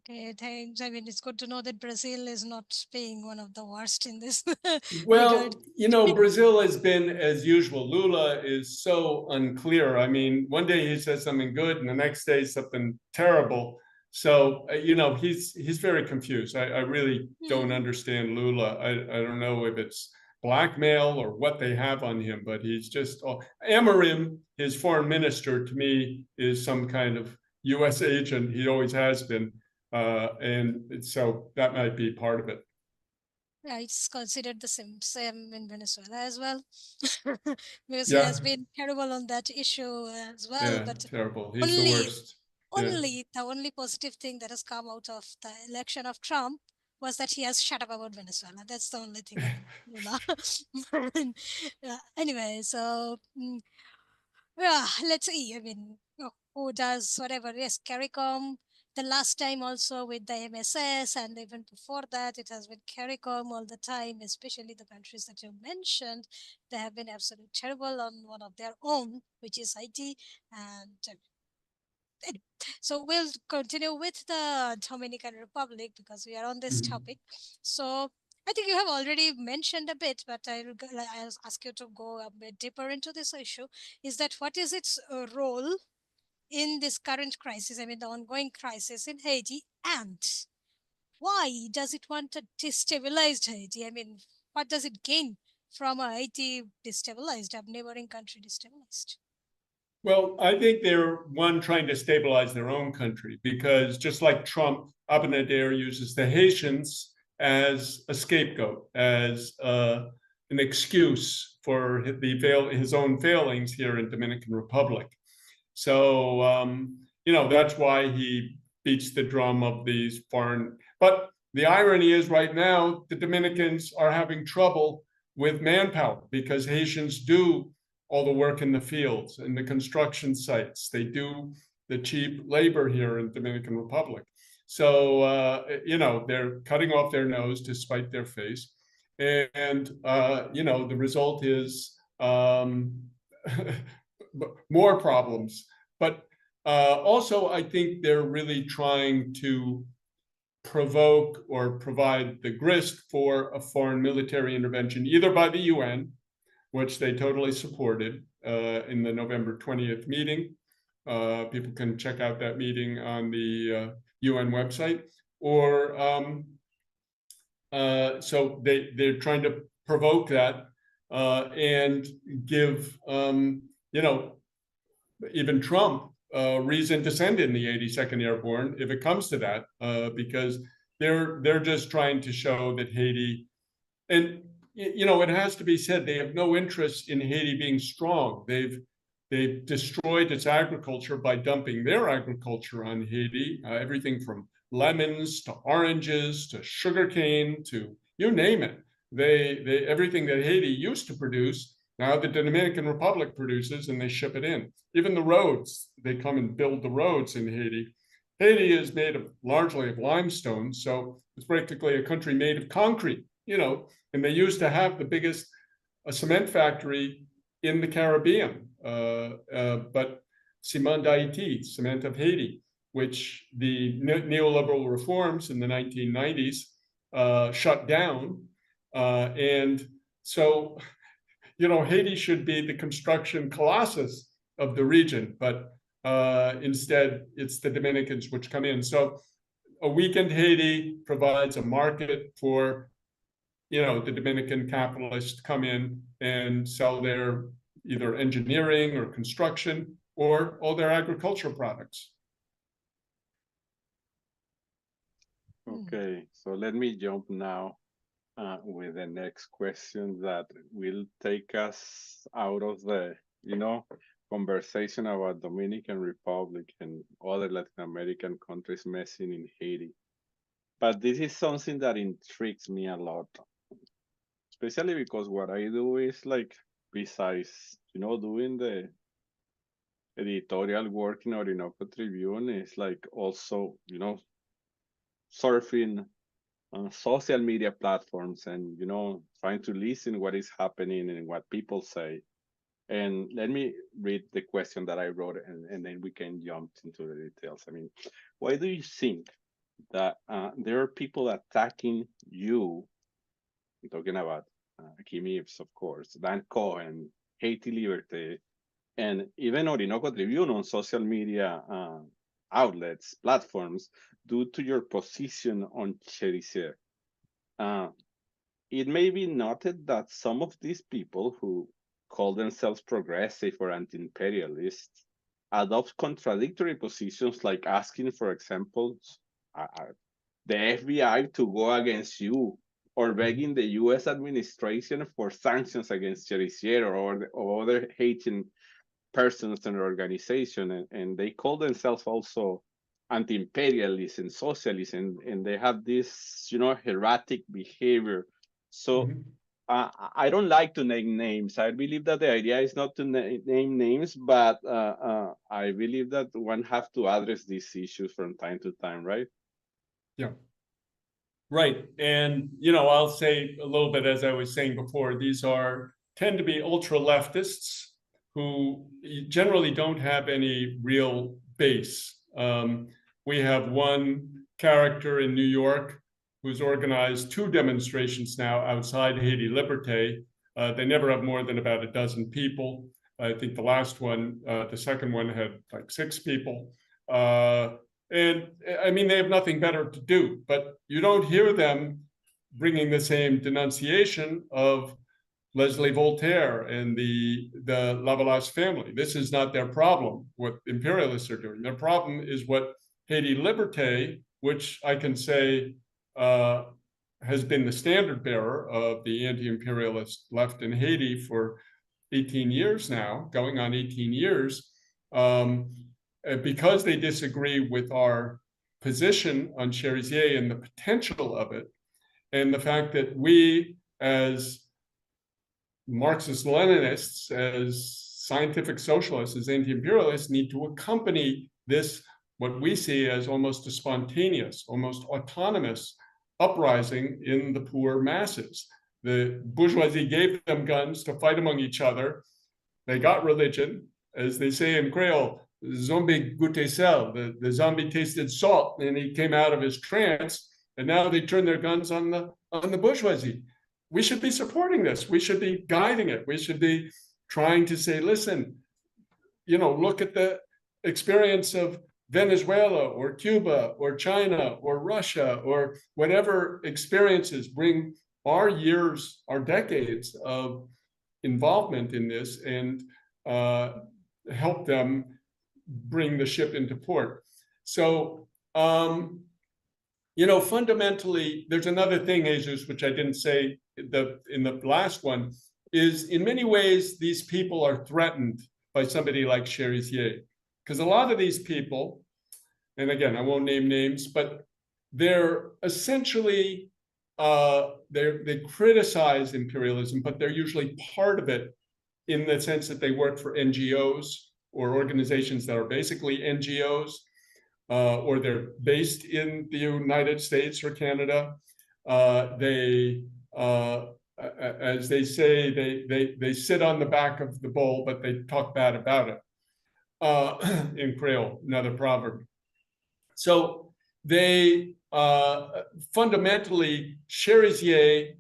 Okay, thanks. I mean, it's good to know that Brazil is not being one of the worst in this regard. Well, you know, Brazil has been as usual. Lula is so unclear. I mean, one day he says something good, and the next day something terrible. So you know, he's very confused. I really don't understand Lula. I don't know if it's blackmail or what they have on him, but he's just Amorim, his foreign minister, to me is some kind of U.S. agent. He always has been, and so that might be part of it. Yeah, it's considered the same in Venezuela as well, because he has Yeah, been terrible on that issue as well. yeah, But terrible. He's the only, worst. Yeah. only the only positive thing that has come out of the election of Trump was that he has shut up about Venezuela. That's the only thing about Lula. Anyway, so yeah, let's see. I mean, who does whatever? Yes, CARICOM. The last time also with the MSS, and even before that, it has been CARICOM all the time, especially the countries that you mentioned. They have been absolutely terrible on one of their own, which is Haiti. And anyway, so we'll continue with the Dominican Republic because we are on this Mhm. topic. So I think you have already mentioned a bit, but I'll ask you to go a bit deeper into this issue. Is that what is its role in this current crisis? I mean, the ongoing crisis in Haiti, and why does it want to destabilize Haiti? I mean, what does it gain from a Haiti destabilized, a neighboring country destabilized? Well, I think they're one trying to stabilize their own country because just like Trump, Abinader uses the Haitians as a scapegoat, as an excuse for his own failings here in Dominican Republic. So, that's why he beats the drum of these foreign. But the irony is right now, the Dominicans are having trouble with manpower because Haitians do all the work in the fields and the construction sites. They do the cheap labor here in Dominican Republic. So, they're cutting off their nose to spite their face. And, the result is more problems. But also, I think they're really trying to provoke or provide the grist for a foreign military intervention, either by the UN, which they totally supported in the November 20th meeting. People can check out that meeting on the UN website, or so they're trying to provoke that and give even Trump reason to send in the 82nd Airborne if it comes to that, because they're just trying to show that Haiti, and it has to be said, they have no interest in Haiti being strong. They've destroyed its agriculture by dumping their agriculture on Haiti, everything from lemons to oranges to sugarcane to you name it. They everything that Haiti used to produce, now the Dominican Republic produces, and they ship it in. Even the roads, they come and build the roads in Haiti. Haiti is made largely of limestone, so it's practically a country made of concrete, and they used to have the biggest cement factory in the Caribbean, but Ciment d'Haïti, Cement of Haiti, which the neoliberal reforms in the 1990s shut down. And so, Haiti should be the construction colossus of the region, but instead it's the Dominicans which come in. So a weakened Haiti provides a market for, the Dominican capitalists to come in and sell their either engineering or construction or all their agricultural products. Okay, so let me jump now with the next question that will take us out of the, conversation about Dominican Republic and other Latin American countries messing in Haiti. But this is something that intrigues me a lot, especially because what I do is besides, doing the editorial work in Orinoco Tribune, is also, surfing on social media platforms and, trying to listen what is happening and what people say. And let me read the question that I wrote, and then we can jump into the details. I mean, why do you think that there are people attacking you? I'm talking about Kim Ives, of course, Dan Cohen, Haiti Liberty, and even Orinoco Tribune on social media outlets, platforms, due to your position on Cherisier. It may be noted that some of these people who call themselves progressive or anti-imperialists adopt contradictory positions, like asking, for example, the FBI to go against you, or begging the U.S. administration for sanctions against Cherisier or other Haitian persons and organization, and they call themselves also anti-imperialists and socialists, and they have this, erratic behavior. So I don't like to name names. I believe that the idea is not to name names, but I believe that one have to address these issues from time to time, right? Yeah. Right. And, I'll say a little bit, as I was saying before, these tend to be ultra leftists who generally don't have any real base. We have one character in New York who's organized 2 demonstrations now outside Haiti Liberté. They never have more than about a dozen people. I think the last one, the second one, had 6 people. And I mean, they have nothing better to do, but you don't hear them bringing the same denunciation of Leslie Voltaire and the Lavalas family. This is not their problem, what imperialists are doing. Their problem is what Haiti Liberté, which I can say has been the standard bearer of the anti-imperialist left in Haiti for 18 years now, going on 18 years, because they disagree with our position on Cherizier and the potential of it, and the fact that we, as Marxist-Leninists, as scientific socialists, as anti-imperialists, need to accompany this, what we see as almost a spontaneous, almost autonomous uprising in the poor masses. The bourgeoisie gave them guns to fight among each other. They got religion, as they say in Creole, zombie goûté sel, the zombie tasted salt, and he came out of his trance, and now they turn their guns on the bourgeoisie. We should be supporting this. We should be guiding it. We should be trying to say, listen, look at the experience of Venezuela or Cuba or China or Russia or whatever experiences bring our years, our decades of involvement in this and help them bring the ship into port. So, fundamentally, there's another thing, Jesus, which I didn't say in the last one, is in many ways, these people are threatened by somebody like Cherizier. Because a lot of these people, and again, I won't name names, but they're essentially, they criticize imperialism, but they're usually part of it in the sense that they work for NGOs or organizations that are basically NGOs, or they're based in the United States or Canada. They, as they say, they sit on the back of the bull, but they talk bad about it. In Creole, another proverb. So they fundamentally, Cherizier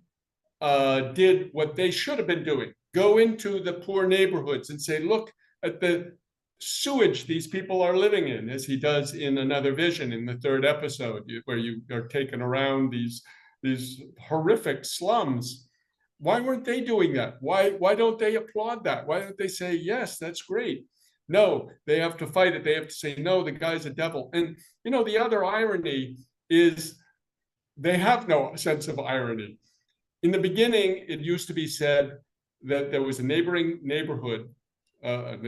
did what they should have been doing: go into the poor neighborhoods and say, look at the sewage these people are living in, as he does in Another Vision in the third episode, where you are taken around these horrific slums. Why weren't they doing that? Why don't they applaud that? Why don't they say, yes, that's great? No, they have to fight it. They have to say, no, the guy's a devil. And, the other irony is they have no sense of irony. In the beginning, it used to be said that there was a neighboring neighborhood, an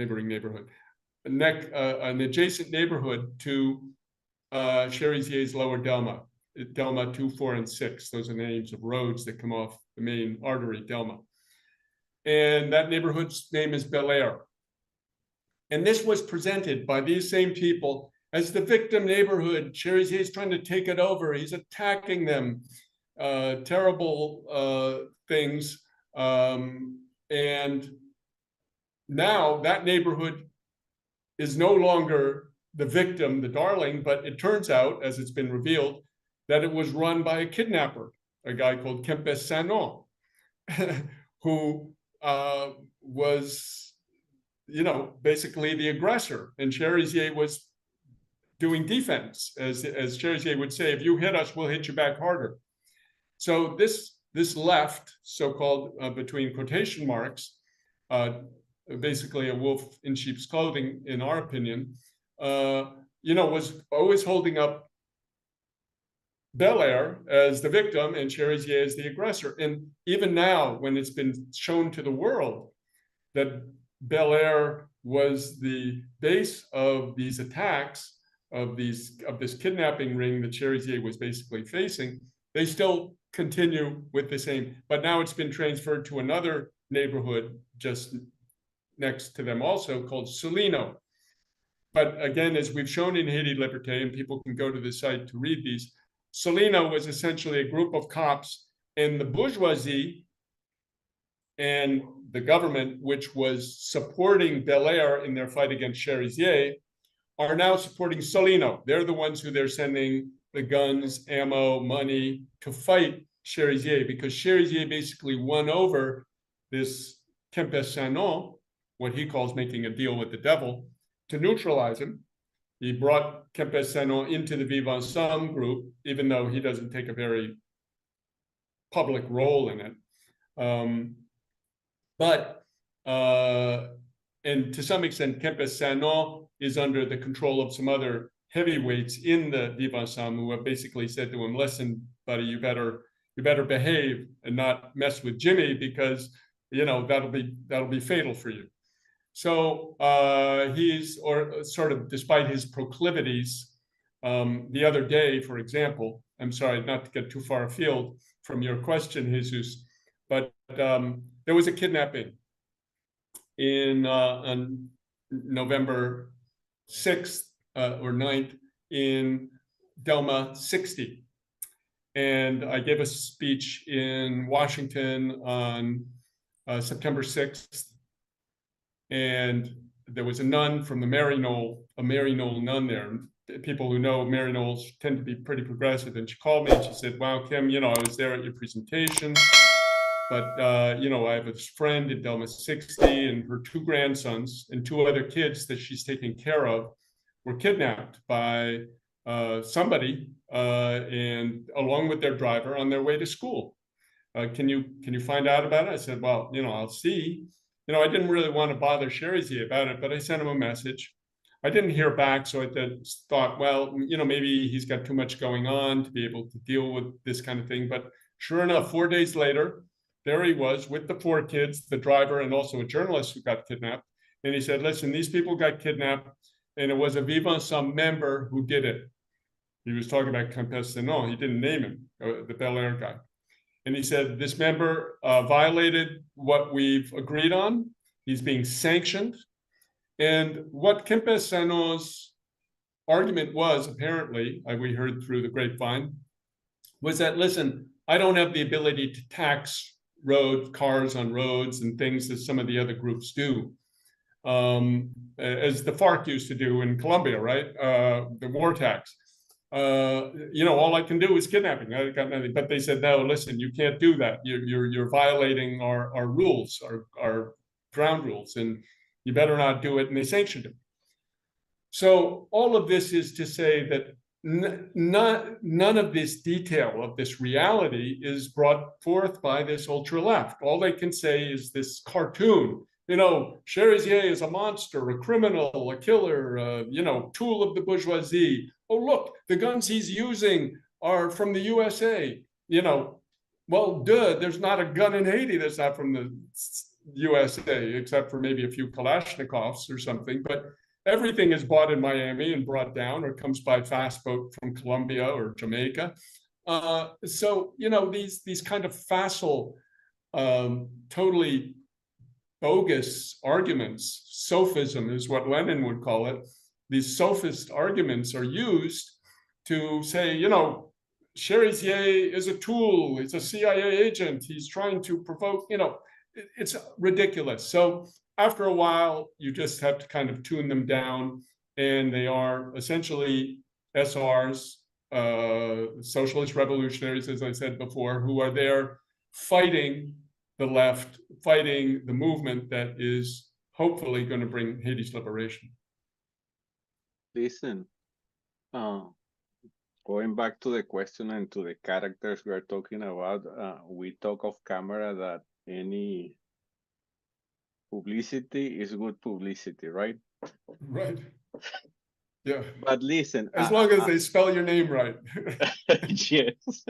adjacent neighborhood to Cherizier's Lower Delma, Delma 2, 4, and 6. Those are the names of roads that come off the main artery, Delma. And that neighborhood's name is Bel Air. And this was presented by these same people as the victim neighborhood. Cherizier is trying to take it over. He's attacking them. Terrible things. And now that neighborhood is no longer the victim, the darling, but it turns out, as it's been revealed, that it was run by a kidnapper, a guy called Kempes Sanon, who was, basically the aggressor. And Cherizier was doing defense, as Cherizier would say, if you hit us, we'll hit you back harder. So this left, so-called, between quotation marks, basically a wolf in sheep's clothing, in our opinion, was always holding up Bel Air as the victim and Cherizier as the aggressor. And even now, when it's been shown to the world that Bel Air was the base of these attacks, of this kidnapping ring that Cherizier was basically facing, they still continue with the same. But now it's been transferred to another neighborhood just next to them also, called Solino. But again, as we've shown in Haiti Liberté, and people can go to the site to read these, Solino was essentially a group of cops, and the bourgeoisie and the government, which was supporting Bel Air in their fight against Cherizier, are now supporting Solino. They're the ones who they're sending the guns, ammo, money to fight Cherizier, because Cherizier basically won over this Kempes Sanon, what he calls making a deal with the devil, to neutralize him. He brought Kempes Sanon into the Vivre Ensemble group, even though he doesn't take a very public role in it. And to some extent, Kempes Sanon is under the control of some other heavyweights in the Vivre Ensemble who have basically said to him, listen, buddy, you better you better behave and not mess with Jimmy because, that'll be fatal for you. So he's, or sort of despite his proclivities, the other day, for example, I'm sorry not to get too far afield from your question, Jesus, but there was a kidnapping on November 6th or 9th in Delma 60. And I gave a speech in Washington on September 6th. And there was a nun from the a Maryknoll nun there. People who know Maryknolls tend to be pretty progressive. And she called me and she said, wow, Kim, I was there at your presentation. But, I have a friend in Delma 60 and her 2 grandsons and 2 other kids that she's taking care of were kidnapped by somebody and along with their driver on their way to school. Can you find out about it? I said, well, I'll see. I didn't really want to bother Cherizier about it, but I sent him a message. I didn't hear back, so I thought, well, maybe he's got too much going on to be able to deal with this kind of thing. But sure enough, 4 days later, there he was with the 4 kids, the driver, and also a journalist who got kidnapped. And he said, listen, these people got kidnapped, and it was a Viva Ensemble member who did it. He was talking about Campesino. He didn't name him, the Bel Air guy. And he said, this member violated what we've agreed on. He's being sanctioned. And what Campesino's argument was, apparently, we heard through the grapevine, was that, listen, I don't have the ability to tax cars on roads and things that some of the other groups do, as the FARC used to do in Colombia, right? The war tax. All I can do is kidnapping. I got nothing. But they said, no, listen, you can't do that. You're violating our rules, our ground rules, and you better not do it. And they sanctioned him. So all of this is to say that none of this detail of this reality is brought forth by this ultra left. All they can say is this cartoon. Cherizier is a monster, a criminal, a killer, tool of the bourgeoisie. Oh, look, the guns he's using are from the USA. Well, there's not a gun in Haiti that's not from the USA, except for maybe a few Kalashnikovs or something. But everything is bought in Miami and brought down or comes by fast boat from Colombia or Jamaica. So, these kind of facile, totally bogus arguments, sophism is what Lenin would call it. These sophist arguments are used to say, Cherizier is a tool, he's a CIA agent, he's trying to provoke, it's ridiculous. So after a while, you just have to kind of tune them down, and they are essentially SRs, socialist revolutionaries, as I said before, who are there fighting the left, fighting the movement that is hopefully going to bring Haiti's liberation. Listen, going back to the question and to the characters we are talking about, we talk off camera that any publicity is good publicity, right? Right. Yeah. But listen, as long as they spell your name right. yes.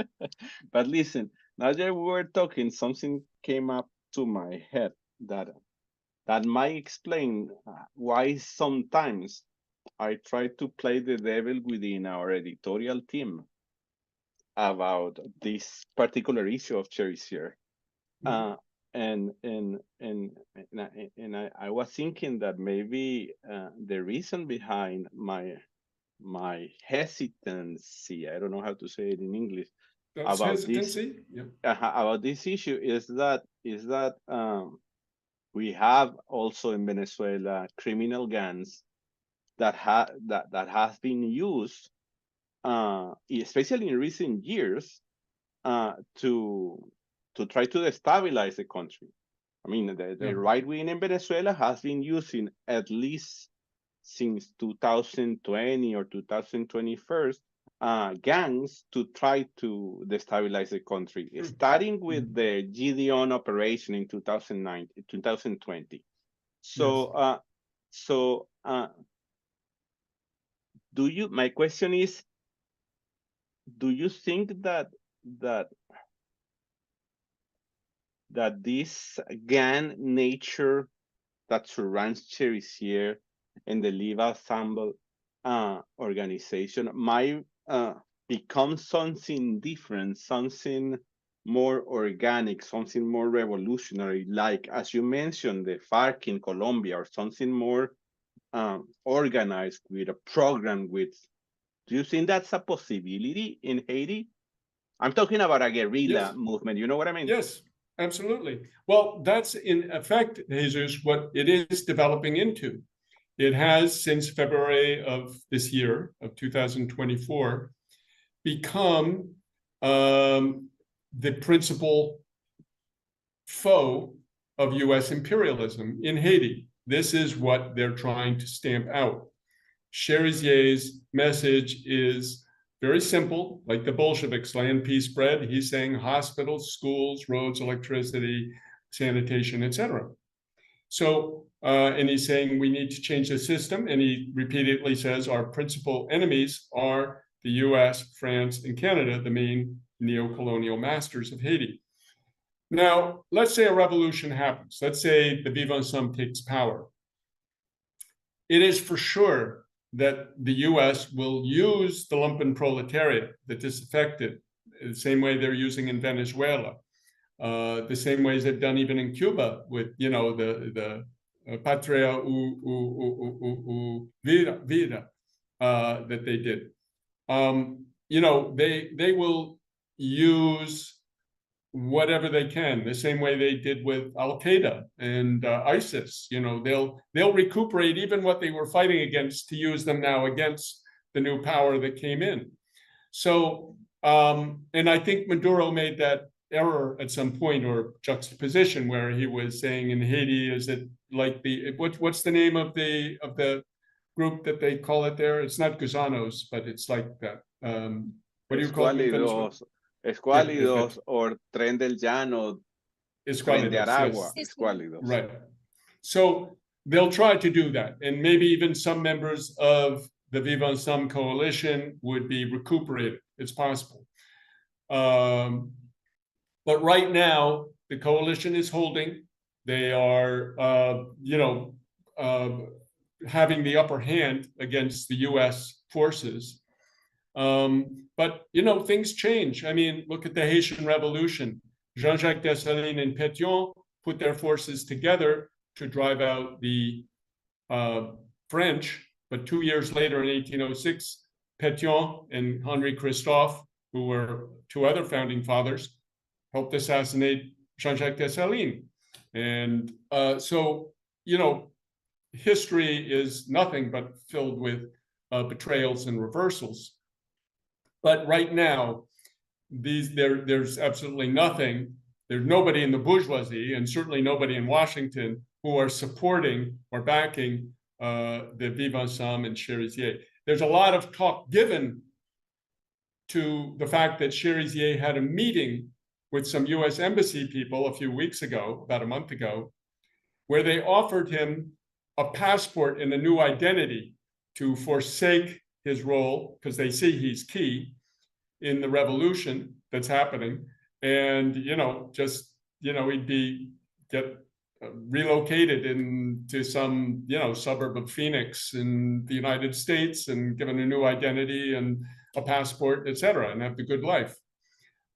But listen, now that we were talking, something came up to my head that might explain why sometimes I try to play the devil within our editorial team about this particular issue of Cherizier. And I was thinking that maybe the reason behind my hesitancy, I don't know how to say it in English, about this issue is that we have also in Venezuela criminal gangs that has been used, especially in recent years, to try to destabilize the country. I mean, the right wing in Venezuela has been using, at least since 2020 or 2021, gangs to try to destabilize the country, starting with the Gideon operation in 2020. So, my question is, do you think that that this gang nature that surrounds Cherisier and the Live Ensemble organization might become something different, something more organic, something more revolutionary, like, as you mentioned, the FARC in Colombia, or something more organized with a program with. Do you think that's a possibility in Haiti? I'm talking about a guerrilla Yes. movement. You know what I mean? Yes, absolutely. Well, that's in effect, Jesus, what it is developing into. It has, since February of this year, of 2024, become the principal foe of US imperialism in Haiti. This is what they're trying to stamp out. Cherisier's message is very simple, like the Bolsheviks, land, peace, bread. He's saying hospitals, schools, roads, electricity, sanitation, etc. So, and he's saying we need to change the system. And he repeatedly says our principal enemies are the US, France, and Canada, the main neo-colonial masters of Haiti. Now, let's say a revolution happens. Let's say the Vivant Ensemble takes power. It is for sure that the US will use the lumpen proletariat, the disaffected, the same way they're using in Venezuela, the same ways they've done even in Cuba with, the patria vida that they did. They will use whatever they can, the same way they did with Al Qaeda and ISIS. They'll recuperate even what they were fighting against to use them now against the new power that came in. So, and I think Maduro made that error at some point, or juxtaposition, where he was saying in Haiti, is it like what's the name of the group that they call it there? It's not Gusanos, but it's like that. What do you call them in Venezuela? Escuálidos, or Tren del Llano, Tren de Aragua, yes. Escuálidos. Right. So they'll try to do that. And maybe even some members of the Viva Ensemble coalition would be recuperated. It's possible. But right now, the coalition is holding. They are, having the upper hand against the US forces. But things change. I mean, look at the Haitian Revolution. Jean-Jacques Dessalines and Pétion put their forces together to drive out the French. But 2 years later, in 1806, Pétion and Henri Christophe, who were two other founding fathers, helped assassinate Jean-Jacques Dessalines. And history is nothing but filled with betrayals and reversals. But right now, there's absolutely nothing. There's nobody in the bourgeoisie, and certainly nobody in Washington, who are supporting or backing the Vivant Ensemble and Cherisier. There's a lot of talk given to the fact that Cherisier had a meeting with some US embassy people a few weeks ago, about a month ago, where they offered him a passport and a new identity to forsake his role, because they see he's key in the revolution that's happening. And, he'd get relocated into some, suburb of Phoenix in the United States and given a new identity and a passport, etc., and have the good life.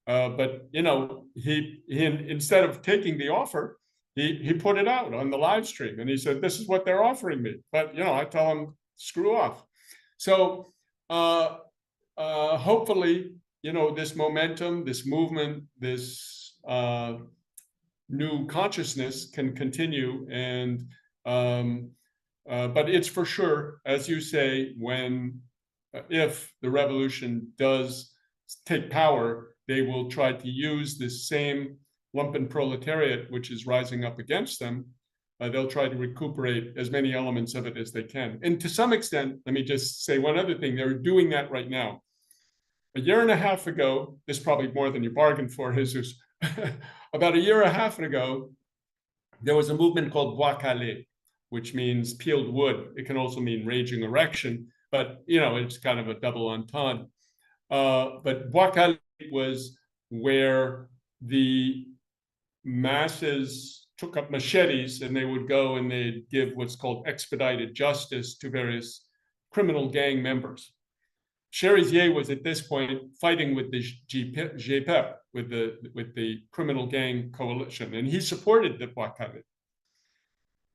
But he instead of taking the offer, he put it out on the live stream, and he said, "This is what they're offering me." But I tell him, screw off. So hopefully, this momentum, this movement, this new consciousness can continue. And but it's for sure, as you say, if the revolution does take power, they will try to use this same lumpen proletariat, which is rising up against them. They'll try to recuperate as many elements of it as they can. And to some extent, let me just say one other thing. They're doing that right now. A year and a half ago, this is probably more than you bargained for, Jesus. About a year and a half ago, there was a movement called Bois Calé, which means peeled wood. It can also mean raging erection, but it's kind of a double entendre. But Bois Calé was where the masses took up machetes and they would go and they'd give what's called expedited justice to various criminal gang members. Cherizier was at this point fighting with the GPEP, with the criminal gang coalition, and he supported the Bois-Calais.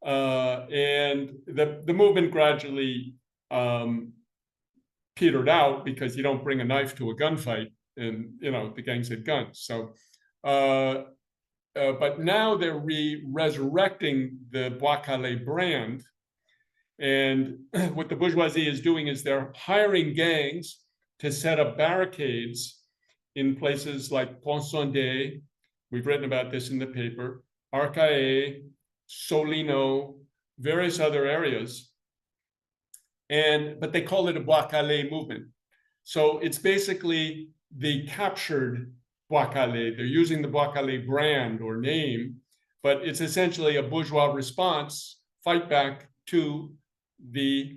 And the movement gradually petered out because you don't bring a knife to a gunfight, and the gangs had guns. So, but now they're resurrecting the Bois-Calais brand. And what the bourgeoisie is doing is they're hiring gangs to set up barricades in places like Pont-Sondé. We've written about this in the paper, Arcahaie, Solino, various other areas. But they call it a Bois-Calais movement. So it's basically the captured Bois-Calais. They're using the Bois-Calais brand or name, but it's essentially a bourgeois response, fight back to the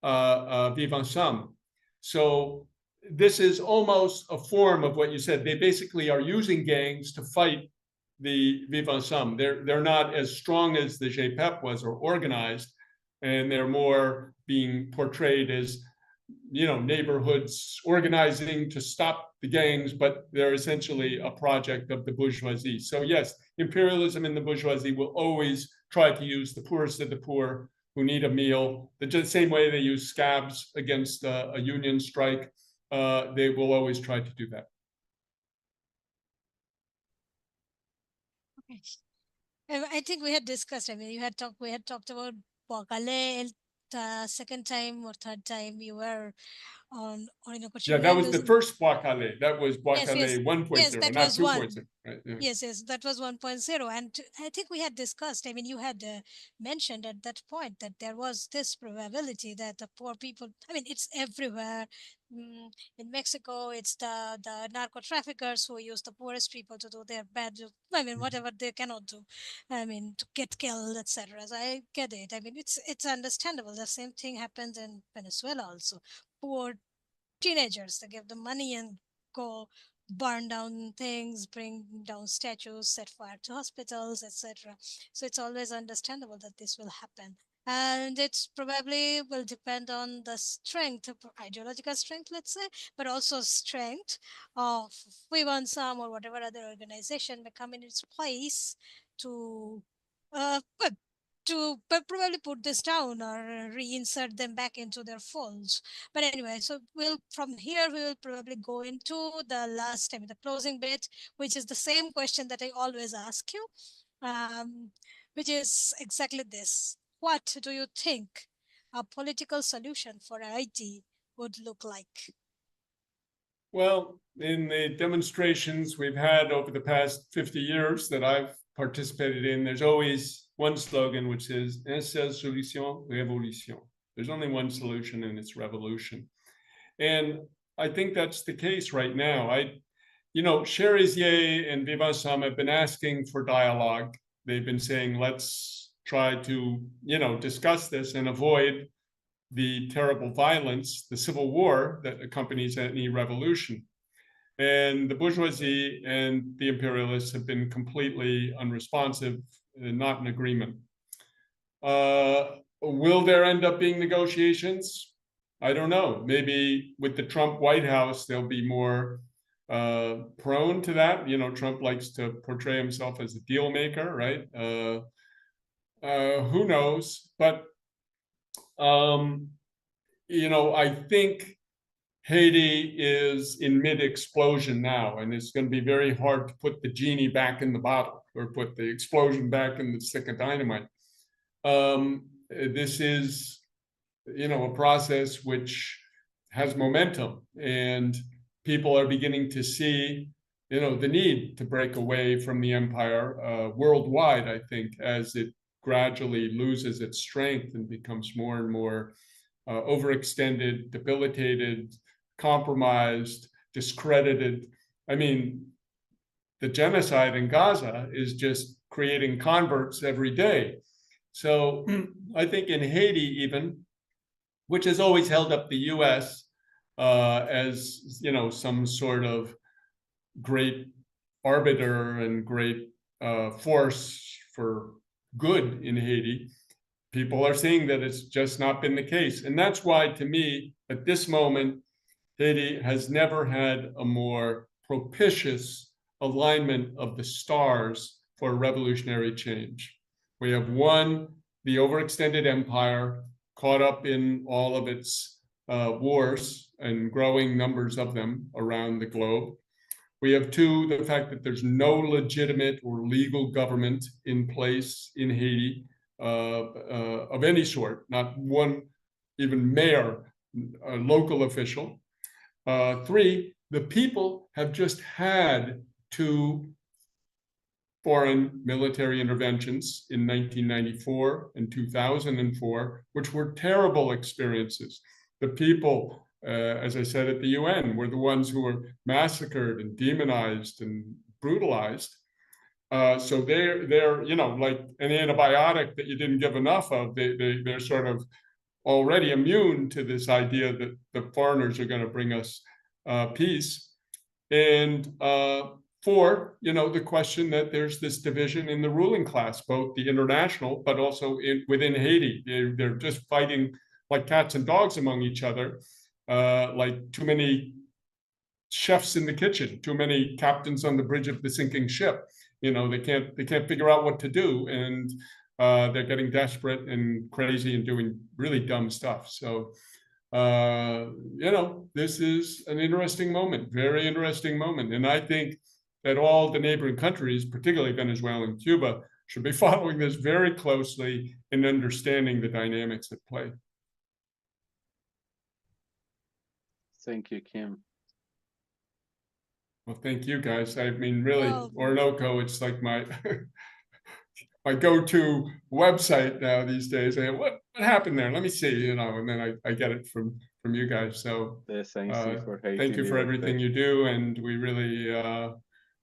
Vivre Ensemble. So this is almost a form of what you said. They basically are using gangs to fight the Vivre Ensemble. They're not as strong as the GPEP was or organized, and they're more being portrayed as neighborhoods organizing to stop the gangs, but they're essentially a project of the bourgeoisie. So yes, imperialism and the bourgeoisie will always try to use the poorest of the poor who need a meal. The same way they use scabs against a union strike, they will always try to do that. Okay. I think we had discussed. I mean, we had talked about Bois-Calais. Second time or third time you were on Orinoco Yeah, Tribune. that was the first Bois-Calais. That was Bois-Calais Yes, 1.0, that not was 2.0. one. Right? Yeah. Yes, that was 1.0. And I think we had discussed, I mean, you had mentioned at that point that there was this probability that the poor people, I mean, it's everywhere. In Mexico, it's the narco traffickers who use the poorest people to do their bad, I mean, whatever they cannot do, I mean, to get killed, etc. So I get it. I mean, it's understandable. The same thing happens in Venezuela also. Poor teenagers, they give them money and go burn down things, bring down statues, set fire to hospitals, etc. So it's always understandable that this will happen. And it probably will depend on the strength, ideological strength, let's say, but also strength of We Want Some or whatever other organization may come in its place to well, but probably put this down or reinsert them back into their folds. But anyway, so from here we will probably go into the last time, the closing bit, which is the same question that I always ask you, which is exactly this: what do you think a political solution for Haiti would look like? Well, in the demonstrations we've had over the past 50 years that I've participated in, there's always one slogan, which is "Un seul solution, révolution." There's only one solution, and it's revolution. And I think that's the case right now. Cherizier and Vivre Ensemble have been asking for dialogue. They've been saying, let's try to, discuss this and avoid the terrible violence, the civil war that accompanies any revolution. And the bourgeoisie and the imperialists have been completely unresponsive, not in agreement. Will there end up being negotiations? I don't know. Maybe with the Trump White House, they'll be more prone to that. Trump likes to portray himself as a deal maker, right? Who knows? But I think Haiti is in mid-explosion now, and it's going to be very hard to put the genie back in the bottle or put the explosion back in the stick of dynamite. This is, a process which has momentum, and people are beginning to see, the need to break away from the empire worldwide, I think, as it gradually loses its strength and becomes more and more overextended, debilitated, compromised, discredited. I mean, the genocide in Gaza is just creating converts every day. So I think in Haiti, even, which has always held up the US as, some sort of great arbiter and great force for good in Haiti, people are seeing that it's just not been the case. And that's why, to me, at this moment, Haiti has never had a more propitious alignment of the stars for revolutionary change. We have won the overextended empire, caught up in all of its wars and growing numbers of them around the globe. We have two, the fact that there's no legitimate or legal government in place in Haiti of any sort, not one even mayor, a local official. Three, the people have just had two foreign military interventions in 1994 and 2004, which were terrible experiences. The people, as I said at the UN, were the ones who were massacred and demonized and brutalized. So they're like an antibiotic that you didn't give enough of. They're sort of already immune to this idea that the foreigners are going to bring us peace. And four, the question that there's this division in the ruling class, both the international, but also within Haiti. They're just fighting like cats and dogs among each other, like too many chefs in the kitchen, too many captains on the bridge of the sinking ship. They can't figure out what to do, and they're getting desperate and crazy and doing really dumb stuff. So, this is an interesting moment, very interesting moment. And I think that all the neighboring countries, particularly Venezuela and Cuba, should be following this very closely and understanding the dynamics at play. Thank you, Kim. Well, thank you, guys. I mean, really, Well, Orinoco, it's like my my go-to website now these days. What happened there? Let me see, and then I get it from you guys. So for Haiti thank you for Liberté. everything you do, and we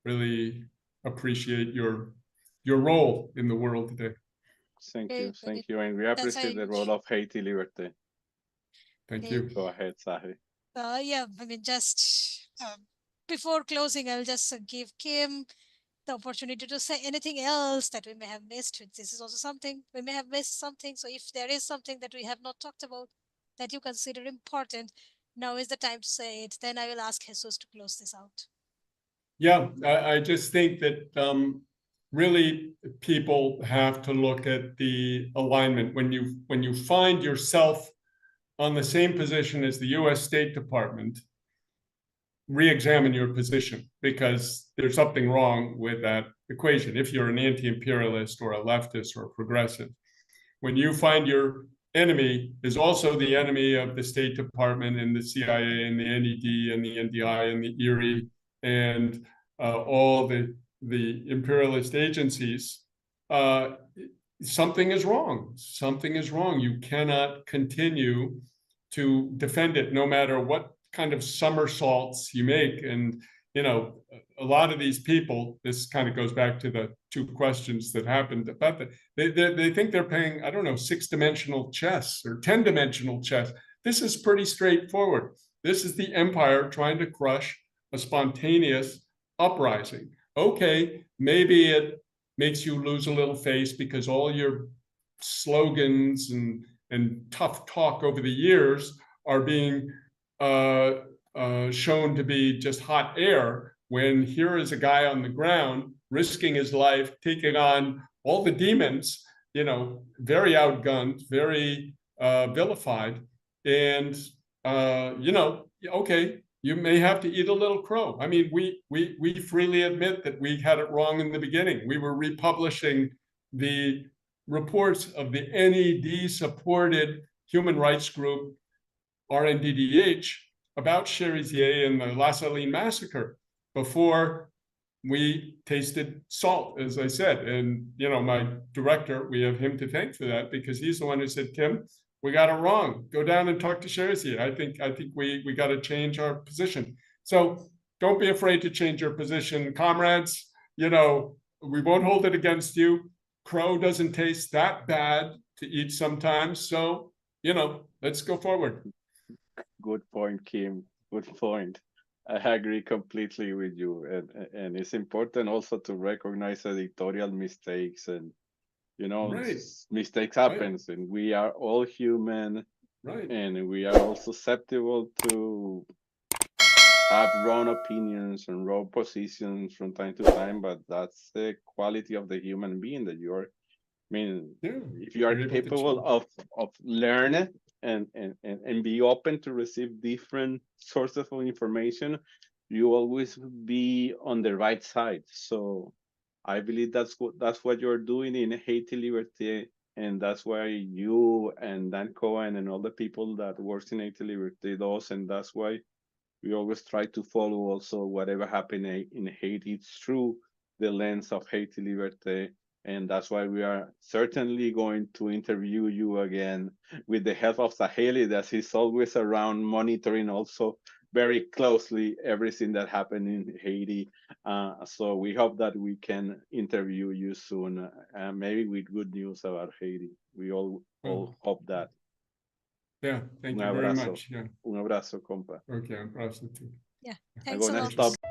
really appreciate your role in the world today. Thank great, you, great. thank you, and we That's appreciate the role of Haiti Liberté. Thank great. you. Go ahead, Sahi. Yeah, I mean, just before closing, I'll just give Kim the opportunity to say anything else that we may have missed. This is also something we may have missed something. So if there is something that we have not talked about that you consider important, now is the time to say it. Then I will ask Jesus to close this out. Yeah, I just think that really people have to look at the alignment when you find yourself on the same position as the U.S. State Department. Re-examine your position, because there's something wrong with that equation. If you're an anti-imperialist or a leftist or a progressive, when you find your enemy is also the enemy of the State Department and the CIA and the NED and the NDI and the ERI and all the imperialist agencies, something is wrong. Something is wrong. You cannot continue to defend it, no matter what kind of somersaults you make. And a lot of these people, this kind of goes back to the two questions that happened about that. They think they're playing, I don't know, 6-dimensional chess or 10-dimensional chess. This is pretty straightforward. This is the empire trying to crush a spontaneous uprising. Okay, maybe it makes you lose a little face because all your slogans and tough talk over the years are being shown to be just hot air, when here is a guy on the ground risking his life, taking on all the demons, very outgunned, very vilified. And, okay, you may have to eat a little crow. I mean, we freely admit that we had it wrong in the beginning. We were republishing the reports of the NED-supported human rights group RNDDH about Cherizier and the La Saline massacre before we tasted salt, as I said. And, my director, we have him to thank for that, because he's the one who said, Kim, we got it wrong. Go down and talk to Cherizier. I think we got to change our position. So don't be afraid to change your position, comrades. We won't hold it against you. Crow doesn't taste that bad to eat sometimes. So, let's go forward. Good point, Kim. Good point. I agree completely with you, and it's important also to recognize editorial mistakes, and Right, mistakes right, happens, and we are all human, right. and we are all susceptible to have wrong opinions and wrong positions from time to time. But that's the quality of the human being that you are. I mean, Yeah, if you are you're able to capable change. of learn and be open to receive different sources of information, you always be on the right side. So I believe that's what you're doing in Haiti Liberté, and that's why you and Dan Cohen and all the people that works in Haiti Liberté does, and that's why we always try to follow also whatever happened in Haiti through the lens of Haiti Liberté. And that's why we are certainly going to interview you again with the help of Saheli, that he's always around monitoring also very closely everything that happened in Haiti. So we hope that we can interview you soon, maybe with good news about Haiti. We all Well, hope that. yeah, Un thank you very abrazo. much. Yeah. Un abrazo, compa. Okay, I'm proud too. Yeah. I'm Thanks a going to lot. stop Thank you.